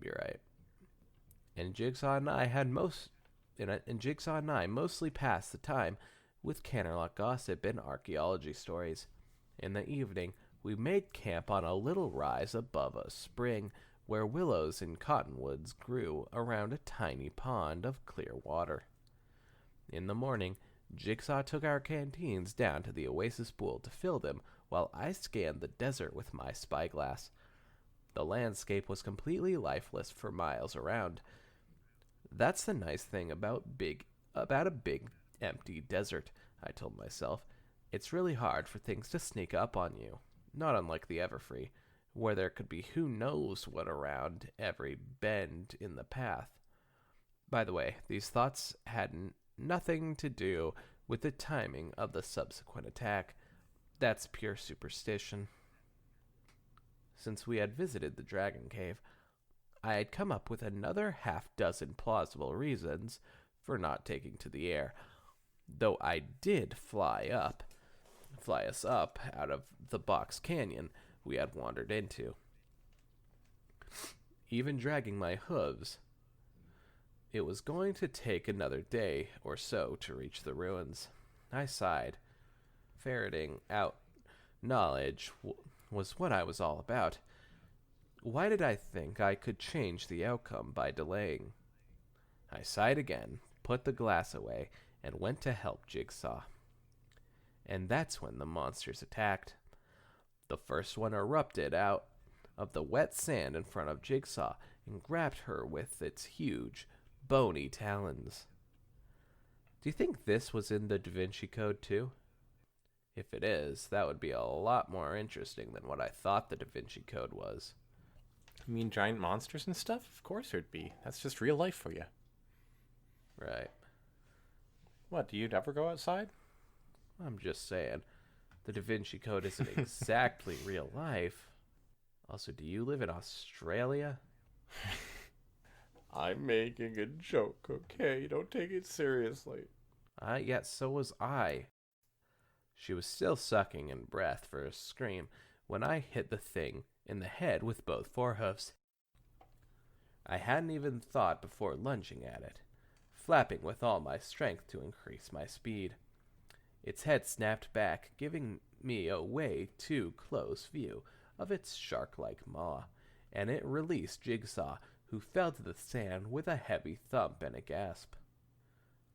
And Jigsaw and I mostly passed the time with Canterlock gossip and archaeology stories. In the evening, we made camp on a little rise above a spring where willows and cottonwoods grew around a tiny pond of clear water. In the morning, Jigsaw took our canteens down to the oasis pool to fill them while I scanned the desert with my spyglass. The landscape was completely lifeless for miles around. That's the nice thing about a big empty desert, I told myself. It's really hard for things to sneak up on you, not unlike the Everfree, where there could be who knows what around every bend in the path. By the way, these thoughts had nothing to do with the timing of the subsequent attack. That's pure superstition. Since we had visited the Dragon Cave, I had come up with another half-dozen plausible reasons for not taking to the air. Though I did fly up, fly us up out of the box canyon we had wandered into. Even dragging my hooves, it was going to take another day or so to reach the ruins. I sighed. Ferreting out knowledge was what I was all about. Why did I think I could change the outcome by delaying? I sighed again, put the glass away, and went to help Jigsaw. And that's when the monsters attacked. The first one erupted out of the wet sand in front of Jigsaw and grabbed her with its huge, bony talons. Do you think this was in the Da Vinci Code too? If it is, that would be a lot more interesting than what I thought the Da Vinci Code was. You mean giant monsters and stuff? Of course there'd be. That's just real life for you. Right. What, do you ever go outside? I'm just saying, the Da Vinci Code isn't exactly real life. Also, do you live in Australia? I'm making a joke, okay? Don't take it seriously. Yeah, so was I. She was still sucking in breath for a scream when I hit the thing in the head with both forehoofs. I hadn't even thought before lunging at it, flapping with all my strength to increase my speed. Its head snapped back, giving me a way too close view of its shark-like maw, and it released Jigsaw, who fell to the sand with a heavy thump and a gasp.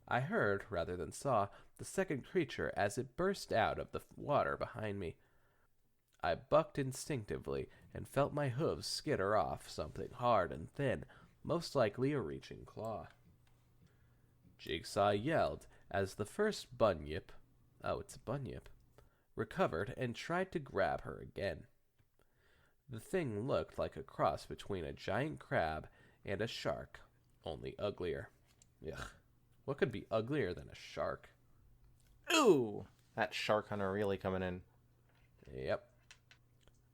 I heard, rather than saw, the second creature as it burst out of the water behind me. I bucked instinctively and felt my hooves skitter off something hard and thin, most likely a reaching claw. Jigsaw yelled as the first bunyip, it's a bunyip, recovered and tried to grab her again. The thing looked like a cross between a giant crab and a shark, only uglier. Ugh, what could be uglier than a shark? Ooh! That shark hunter really coming in. Yep.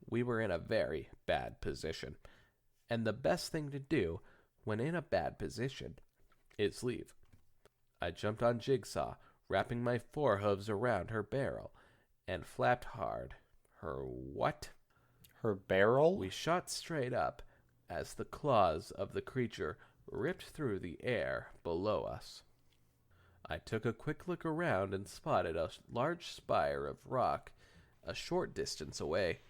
We were in a very bad position, and the best thing to do when in a bad position is leave. I jumped on Jigsaw, wrapping my forehooves around her barrel, and flapped hard. Her what? Her barrel? We shot straight up as the claws of the creature ripped through the air below us. I took a quick look around and spotted a large spire of rock a short distance away.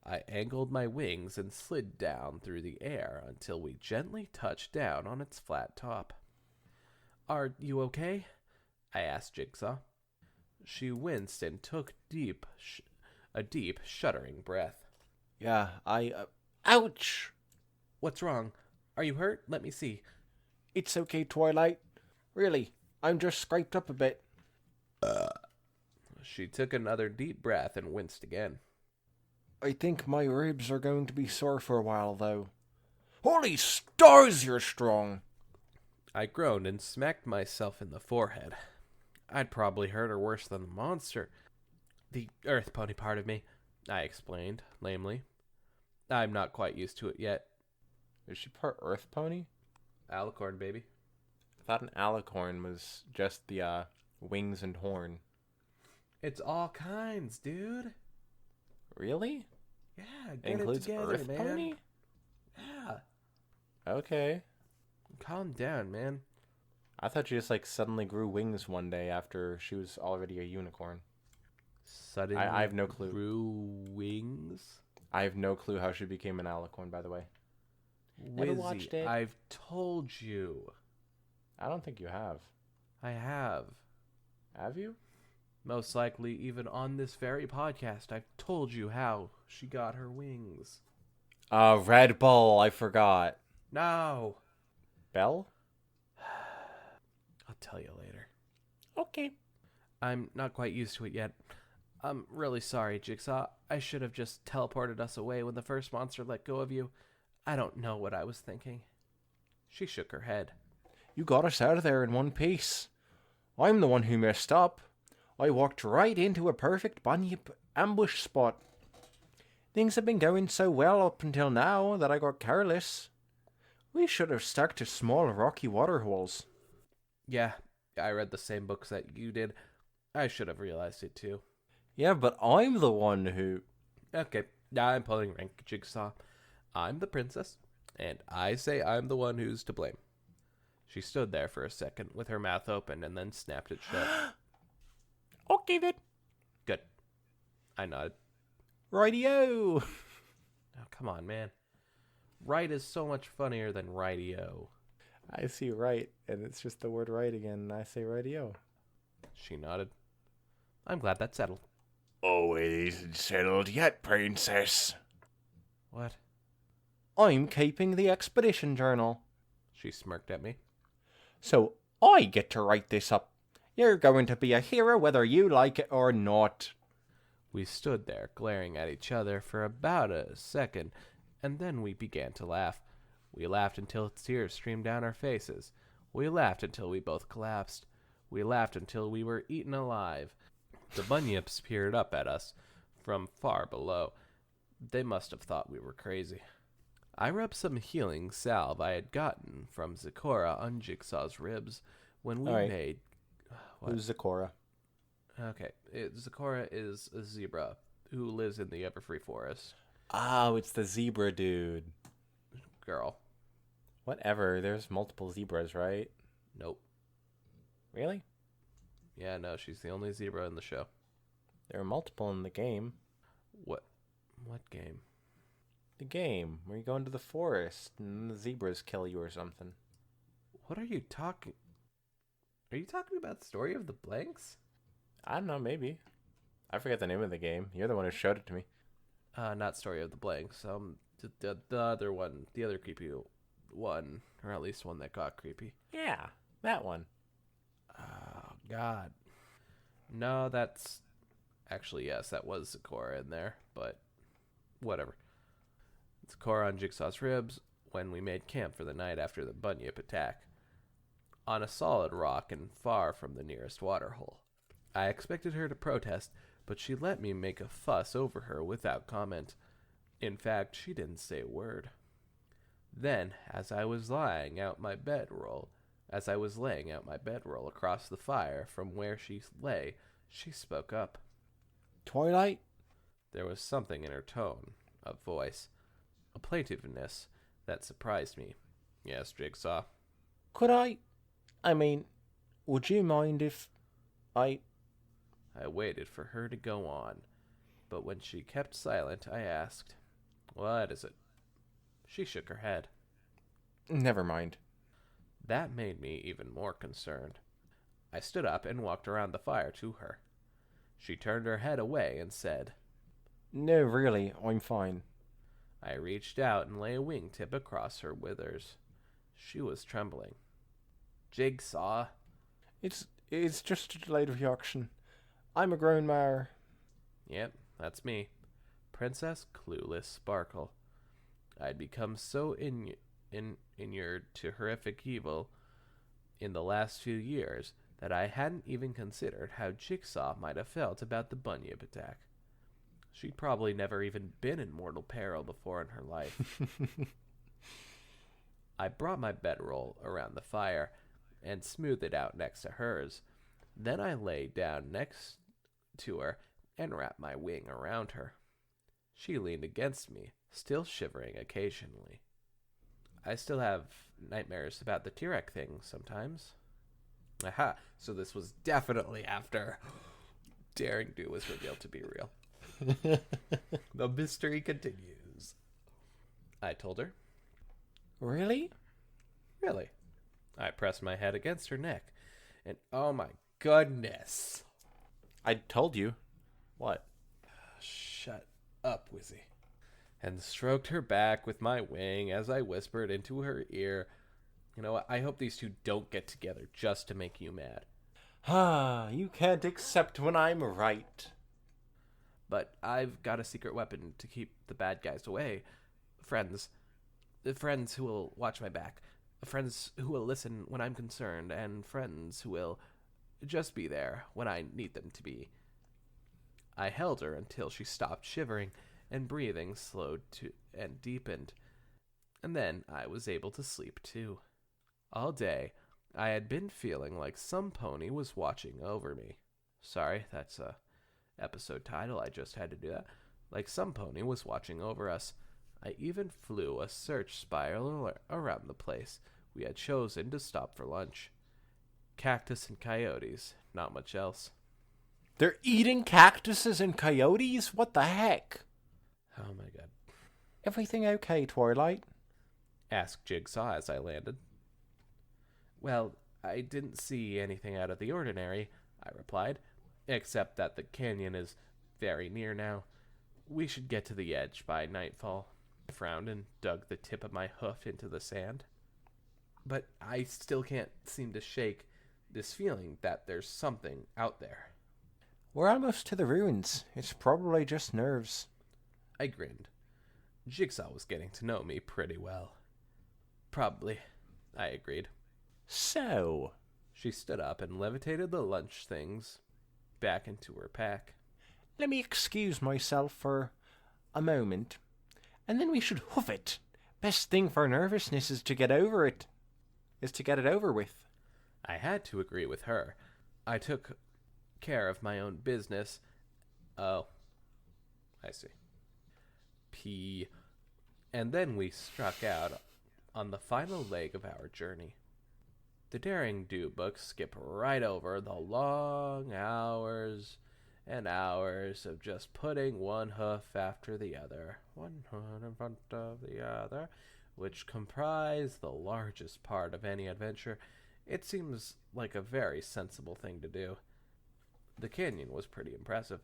I angled my wings and slid down through the air until we gently touched down on its flat top. "Are you okay?" I asked Jigsaw. She winced and took a deep, shuddering breath. Yeah, ouch! "What's wrong? Are you hurt? Let me see." It's okay, Twilight. Really, I'm just scraped up a bit. She took another deep breath and winced again. I think my ribs are going to be sore for a while, though. Holy stars, you're strong! I groaned and smacked myself in the forehead. I'd probably hurt her worse than the monster. "The earth pony part of me," I explained, lamely. "I'm not quite used to it yet." Is she part earth pony? Alicorn, baby. I thought an alicorn was just the wings and horn. It's all kinds, dude. Really? Yeah, It get it includes together, earth man. pony? Yeah. Okay. Calm down, man. I thought she just suddenly grew wings one day after she was already a unicorn. Suddenly I have no clue. grew wings? I have no clue how she became an alicorn, by the way. Never Wizzy, watched it. I've told you. I don't think you have. I have. Have you? Most likely, even on this very podcast, I've told you how she got her wings. Red Bull, I forgot. No. Bell? I'll tell you later. Okay. I'm not quite used to it yet. I'm really sorry, Jigsaw. I should have just teleported us away when the first monster let go of you. I don't know what I was thinking. She shook her head. You got us out of there in one piece. I'm the one who messed up. I walked right into a perfect bunyip ambush spot. Things have been going so well up until now that I got careless. We should have stuck to small rocky waterholes. Yeah, I read the same books that you did. I should have realized it too. Yeah, but I'm the one who... Okay, now I'm pulling rank, Jigsaw. I'm the princess, and I say I'm the one who's to blame. She stood there for a second with her mouth open and then snapped it shut. Okay then. Good. I nodded. Rightio. Oh, come on, man. Right is so much funnier than rightio. I see right, and it's just the word right again, and I say rightio. She nodded. I'm glad that's settled. Oh, it isn't settled yet, princess. What? I'm keeping the expedition journal. She smirked at me. So I get to write this up. You're going to be a hero whether you like it or not. We stood there, glaring at each other for about a second, and then we began to laugh. We laughed until tears streamed down our faces. We laughed until we both collapsed. We laughed until we were eaten alive. The bunyips peered up at us from far below. They must have thought we were crazy. I rubbed some healing salve I had gotten from Zecora on Jigsaw's ribs when we Alright. made... What? Who's Zecora? Okay, Zecora is a zebra who lives in the Everfree Forest. Oh, it's the zebra dude. Girl. Whatever, there's multiple zebras, right? Nope. Really? Yeah, no, she's the only zebra in the show. There are multiple in the game. What game? The game, where you go into the forest and the zebras kill you or something. What are you talking... Are you talking about Story of the Blanks? I don't know, maybe. I forget the name of the game. You're the one who showed it to me. Not Story of the Blanks. The other one, the other creepy one, or at least one that got creepy. Yeah, that one. Oh, God. No, that's... Actually, yes, that was Zecora in there, but whatever. Zecora on Jigsaw's ribs when we made camp for the night after the bunyip attack. On a solid rock and far from the nearest waterhole. I expected her to protest, but she let me make a fuss over her without comment. In fact, she didn't say a word. Then, as I was laying out my bedroll across the fire from where she lay, she spoke up. Twilight? There was something in her tone of voice, a plaintiveness that surprised me. Yes, Jigsaw. Could I mean, would you mind if I waited for her to go on, but when she kept silent, I asked, "What is it?" She shook her head. Never mind. That made me even more concerned. I stood up and walked around the fire to her. She turned her head away and said, No, really, I'm fine. I reached out and lay a wingtip across her withers. She was trembling. Jigsaw. It's just a delayed reaction. I'm a grown mare. Yep, that's me. Princess Clueless Sparkle. I'd become so inured to horrific evil in the last few years that I hadn't even considered how Jigsaw might have felt about the bunyip attack. She'd probably never even been in mortal peril before in her life. I brought my bedroll around the fire and smoothed it out next to hers. Then I lay down next to her and wrapped my wing around her. She leaned against me, still shivering occasionally. I still have nightmares about the T-Rex thing sometimes. Aha, so this was definitely after Daring Do was revealed to be real. The mystery continues. I told her. Really? Really? I pressed my head against her neck, and oh my goodness. I told you. What? Shut up, Wizzy. And stroked her back with my wing as I whispered into her ear, "You know what? I hope these two don't get together just to make you mad." Ah, you can't accept when I'm right. But I've got a secret weapon to keep the bad guys away. Friends. Friends who will watch my back. Friends who will listen when I'm concerned. And friends who will just be there when I need them to be. I held her until she stopped shivering and breathing slowed to and deepened. And then I was able to sleep too. All day, I had been feeling like some pony was watching over me. Sorry, that's Episode title, I just had to do that. Like some pony was watching over us. I even flew a search spiral around the place we had chosen to stop for lunch. Cactus and coyotes, not much else. They're eating cactuses and coyotes? What the heck? Oh my god. Everything okay, Twilight? Asked Jigsaw as I landed. Well, I didn't see anything out of the ordinary, I replied, except that the canyon is very near now. We should get to the edge by nightfall. I frowned and dug the tip of my hoof into the sand. But I still can't seem to shake this feeling that there's something out there. We're almost to the ruins. It's probably just nerves. I grinned. Jigsaw was getting to know me pretty well. Probably, I agreed. So, She stood up and levitated the lunch things back into her pack. let me excuse myself for a moment, and then we should hoof it. Best thing for nervousness is to get over it. Is to get it over with. I had to agree with her. I took care of my own business. Oh, I see. P. And then we struck out on the final leg of our journey. The Daring Do books skip right over the long hours and hours of just putting one hoof after the other, one hoof in front of the other, which comprise the largest part of any adventure. It seems like a very sensible thing to do. The canyon was pretty impressive.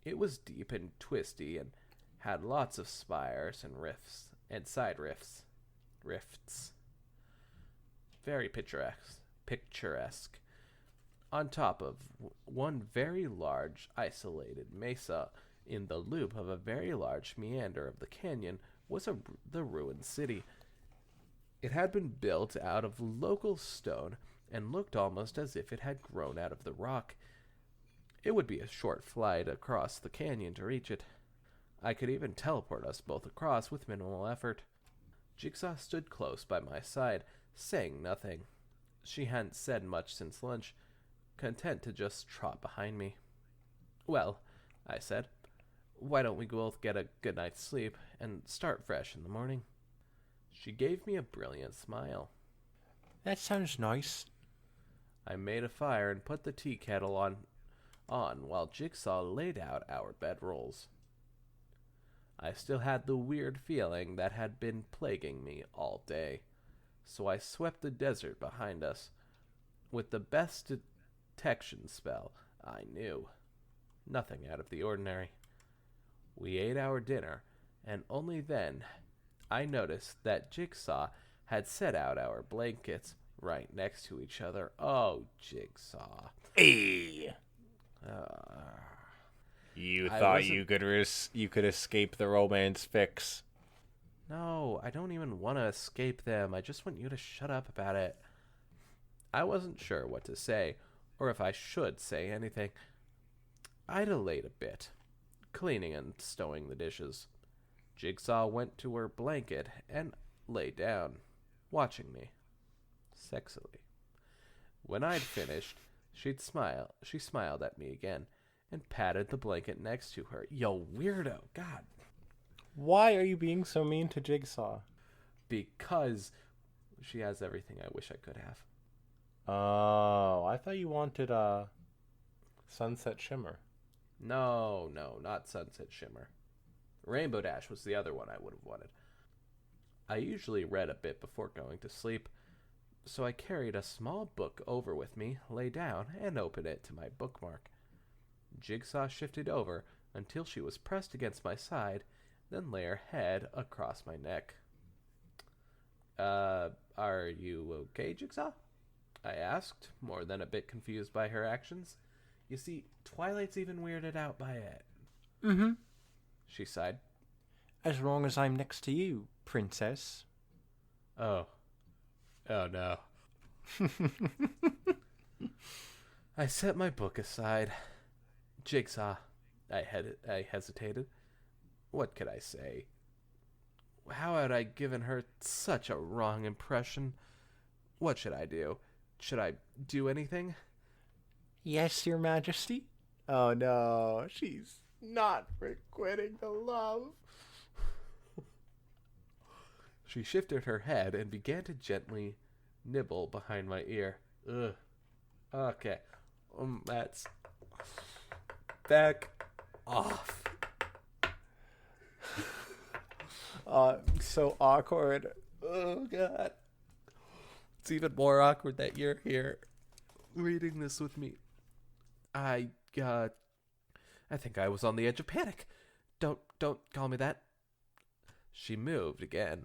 It was deep and twisty and had lots of spires and rifts and side rifts. Very picturesque. On top of one very large isolated mesa in the loop of a very large meander of the canyon was the ruined city. It had been built out of local stone and looked almost as if it had grown out of the rock. It would be a short flight across the canyon to reach it. I could even teleport us both across with minimal effort. Jigsaw stood close by my side, saying nothing. She hadn't said much since lunch, content to just trot behind me. Well, I said, why don't we both get a good night's sleep and start fresh in the morning? She gave me a brilliant smile. That sounds nice. I made a fire and put the tea kettle on while Jigsaw laid out our bedrolls. I still had the weird feeling that had been plaguing me all day, so I swept the desert behind us with the best detection spell I knew. Nothing out of the ordinary. We ate our dinner, and only then I noticed that Jigsaw had set out our blankets right next to each other. Oh, Jigsaw. Hey! You thought you could escape the romance fix. No, I don't even want to escape them. I just want you to shut up about it. I wasn't sure what to say, or if I should say anything. I delayed a bit, cleaning and stowing the dishes. Jigsaw went to her blanket and lay down, watching me, sexily. When I'd finished, she smiled at me again, and patted the blanket next to her. Yo, weirdo, God. Why are you being so mean to Jigsaw? Because she has everything I wish I could have. Oh, I thought you wanted Sunset Shimmer. No, not Sunset Shimmer. Rainbow Dash was the other one I would have wanted. I usually read a bit before going to sleep, so I carried a small book over with me, lay down, and opened it to my bookmark. Jigsaw shifted over until she was pressed against my side, then lay her head across my neck. Are you okay, Jigsaw? I asked, more than a bit confused by her actions. You see, Twilight's even weirded out by it. Mm-hmm. She sighed. As long as I'm next to you, princess. Oh no. I set my book aside. Jigsaw. I hesitated. What could I say? How had I given her such a wrong impression? What should I do? Should I do anything? Yes, your majesty? Oh no, she's not requiting the love. She shifted her head and began to gently nibble behind my ear. Ugh. Okay. That's back off. So awkward. Oh, God. It's even more awkward that you're here reading this with me. I think I was on the edge of panic. Don't call me that. She moved again,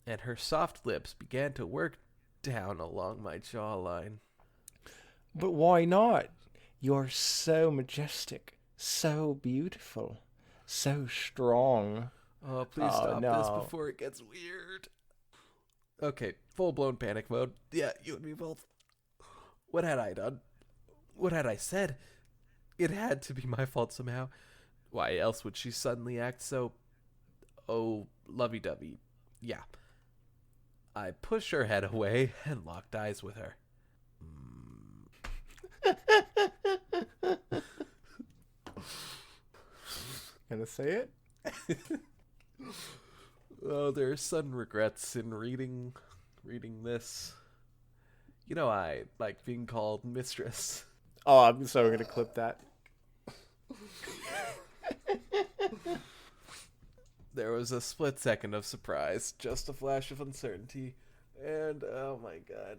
and her soft lips began to work down along my jawline. But why not? You're so majestic, so beautiful, so strong. Oh, please Oh, stop no. this before it gets weird. Okay, full-blown panic mode. Yeah, you and me both. What had I done? What had I said? It had to be my fault somehow. Why else would she suddenly act so... oh, lovey-dovey? Yeah. I pushed her head away and locked eyes with her. Gonna say it? Oh, there are sudden regrets in reading this. You know, I like being called mistress. Oh, I'm so gonna clip that. There was a split second of surprise, just a flash of uncertainty, and oh my god.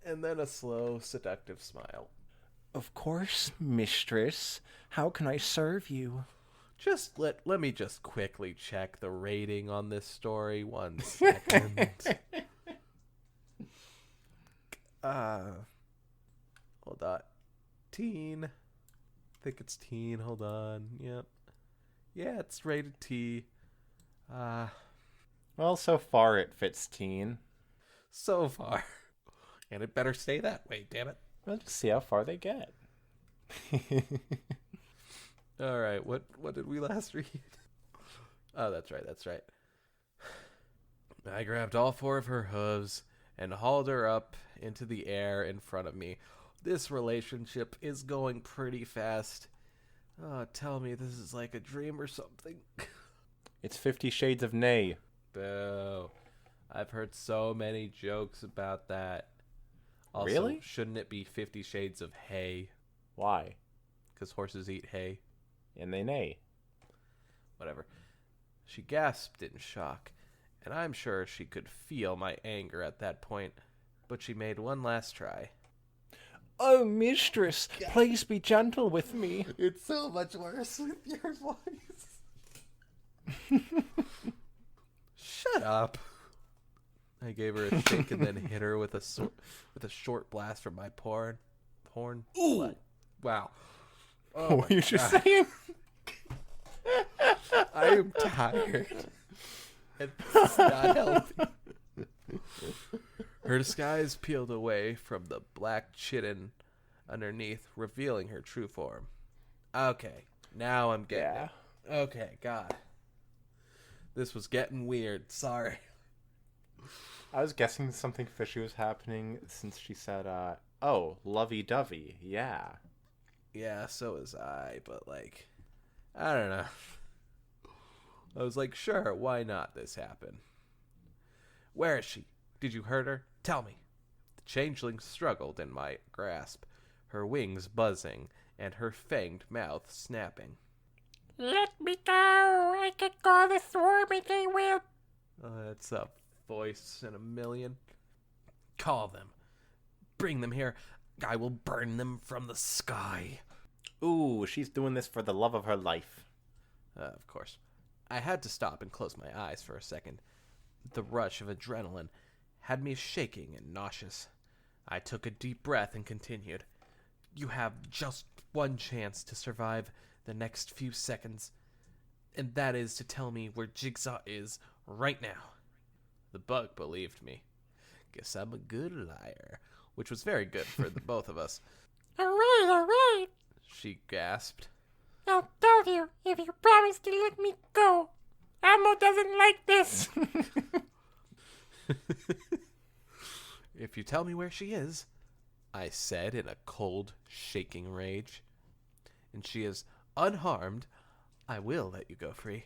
And then a slow, seductive smile. Of course, mistress. How can I serve you? Just let me just quickly check the rating on this story. 1 second. Hold on. Teen. I think it's teen. Hold on. Yep. Yeah, it's rated T. Well, so far it fits teen. So far. And it better stay that way, damn it. We'll just see how far they get. All right, what did we last read? Oh, that's right. I grabbed all 4 of her hooves and hauled her up into the air in front of me. This relationship is going pretty fast. Oh, tell me this is like a dream or something. It's 50 Shades of Nay. Boo. I've heard so many jokes about that. Also, Really? Shouldn't it be 50 Shades of Hay? Why? Because horses eat hay. And they neigh. Whatever. She gasped in shock, and I'm sure she could feel my anger at that point, but she made one last try. Oh, mistress, please be gentle with me. It's so much worse with your voice. Shut up. I gave her a shake and then hit her with a short blast from my horn. Ooh. What? Wow. Oh, What were you just saying? I am tired. And this is not healthy. Her disguise peeled away from the black chitin underneath, revealing her true form. Okay, now I'm getting it. Okay, God. This was getting weird. Sorry. I was guessing something fishy was happening since she said, oh, lovey-dovey, yeah. Yeah, so was I, but like, I don't know. I was like, sure, why not this happen? Where is she? Did you hurt her? Tell me. The changeling struggled in my grasp, her wings buzzing and her fanged mouth snapping. Let me go. I can call the swarm and they will. Oh, that's a voice in a million. Call them. Bring them here. I will burn them from the sky. Ooh, she's doing this for the love of her life. Of course. I had to stop and close my eyes for a second. The rush of adrenaline had me shaking and nauseous. I took a deep breath and continued. You have just one chance to survive the next few seconds, and that is to tell me where Jigsaw is right now. The bug believed me. Guess I'm a good liar, which was very good for the both of us. All right. She gasped. I'll tell you if you promise to let me go. Elmo doesn't like this. If you tell me where she is, I said in a cold, shaking rage. and she is unharmed, I will let you go free.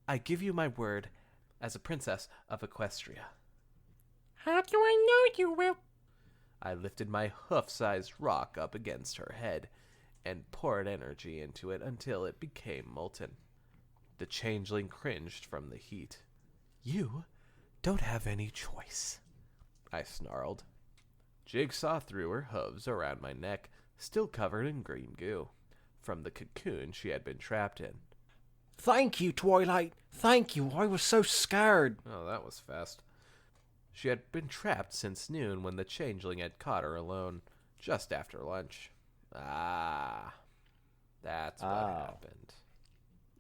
I give you my word as a princess of Equestria. How do I know you will? I lifted my hoof-sized rock up against her head and poured energy into it until it became molten. The changeling cringed from the heat. You don't have any choice, I snarled. Jigsaw threw her hooves around my neck, still covered in green goo, from the cocoon she had been trapped in. Thank you, Twilight. Thank you. I was so scared. Oh, that was fast. She had been trapped since noon when the changeling had caught her alone, just after lunch. Ah, that's what happened.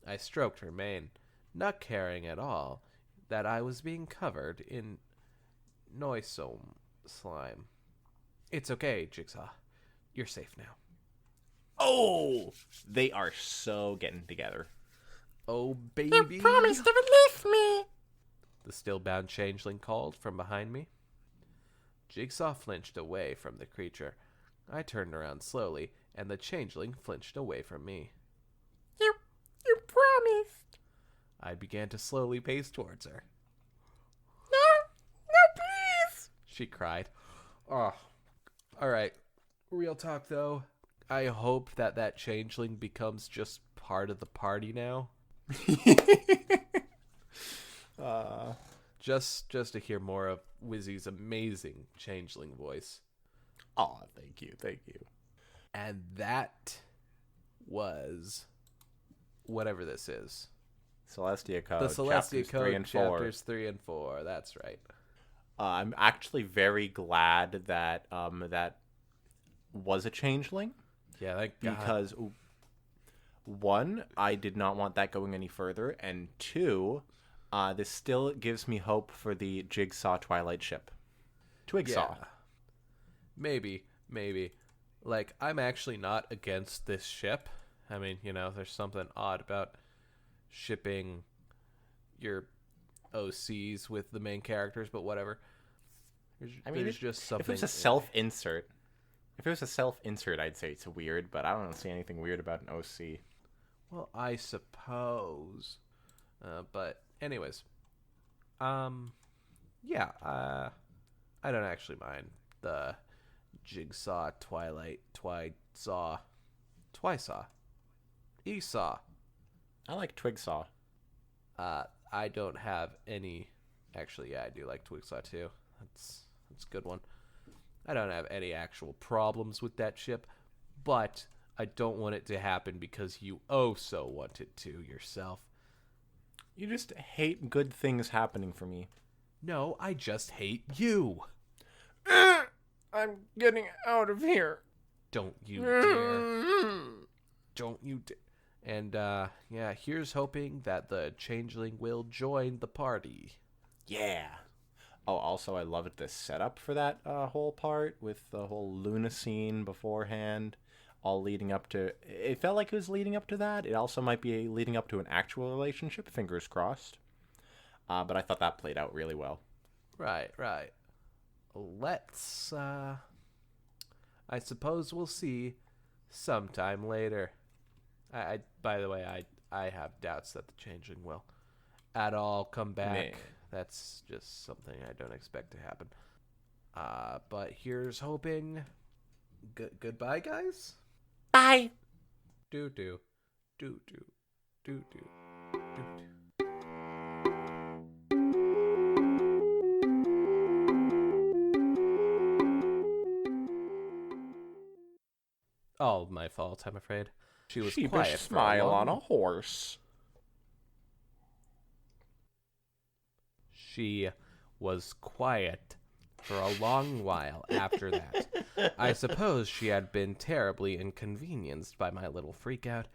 I stroked her mane, not caring at all that I was being covered in noisome slime. It's okay, Jigsaw. You're safe now. Oh, they are so getting together. Oh, baby. You promised to release me. The still-bound changeling called from behind me. Jigsaw flinched away from the creature. I turned around slowly, and the changeling flinched away from me. You promised. I began to slowly pace towards her. No, please. She cried. Oh, all right. Real talk, though. I hope that changeling becomes just part of the party now. Just to hear more of Wizzy's amazing changeling voice. Aw, thank you. And that was whatever this is. Celestia Code. The Celestia chapters Code, 3 and 4. chapters 3 and 4. That's right. I'm actually very glad that that was a changeling. Yeah, thank God. Because, one, I did not want that going any further, and two, this still gives me hope for the Jigsaw Twilight ship. Twigsaw. Yeah. Maybe. Like, I'm actually not against this ship. I mean, there's something odd about shipping your OCs with the main characters, but whatever. There's just something. If it was a self-insert, I'd say it's weird, but I don't see anything weird about an OC. Well, I suppose. But anyways, yeah, I don't actually mind the Jigsaw Twilight Twisaw. Esau. I like Twigsaw. I don't have any. Actually, yeah, I do like Twigsaw too. That's a good one. I don't have any actual problems with that ship, but I don't want it to happen because you so want it to yourself. You just hate good things happening for me. No, I just hate you. I'm getting out of here. Don't you dare. Don't you dare. And, yeah, here's hoping that the changeling will join the party. Yeah. Oh, also, I loved the setup for that whole part with the whole Luna scene beforehand, all leading up to... It felt like it was leading up to that. It also might be leading up to an actual relationship, fingers crossed. But I thought that played out really well. Right. Let's, I suppose we'll see sometime later. By the way, I have doubts that the changeling will at all come back. Man. That's just something I don't expect to happen. But here's hoping. Goodbye, guys. Bye. Do. All my fault, I'm afraid. She was Sheepish quiet smile for on a horse. She was quiet for a long while after that. I suppose she had been terribly inconvenienced by my little freakout,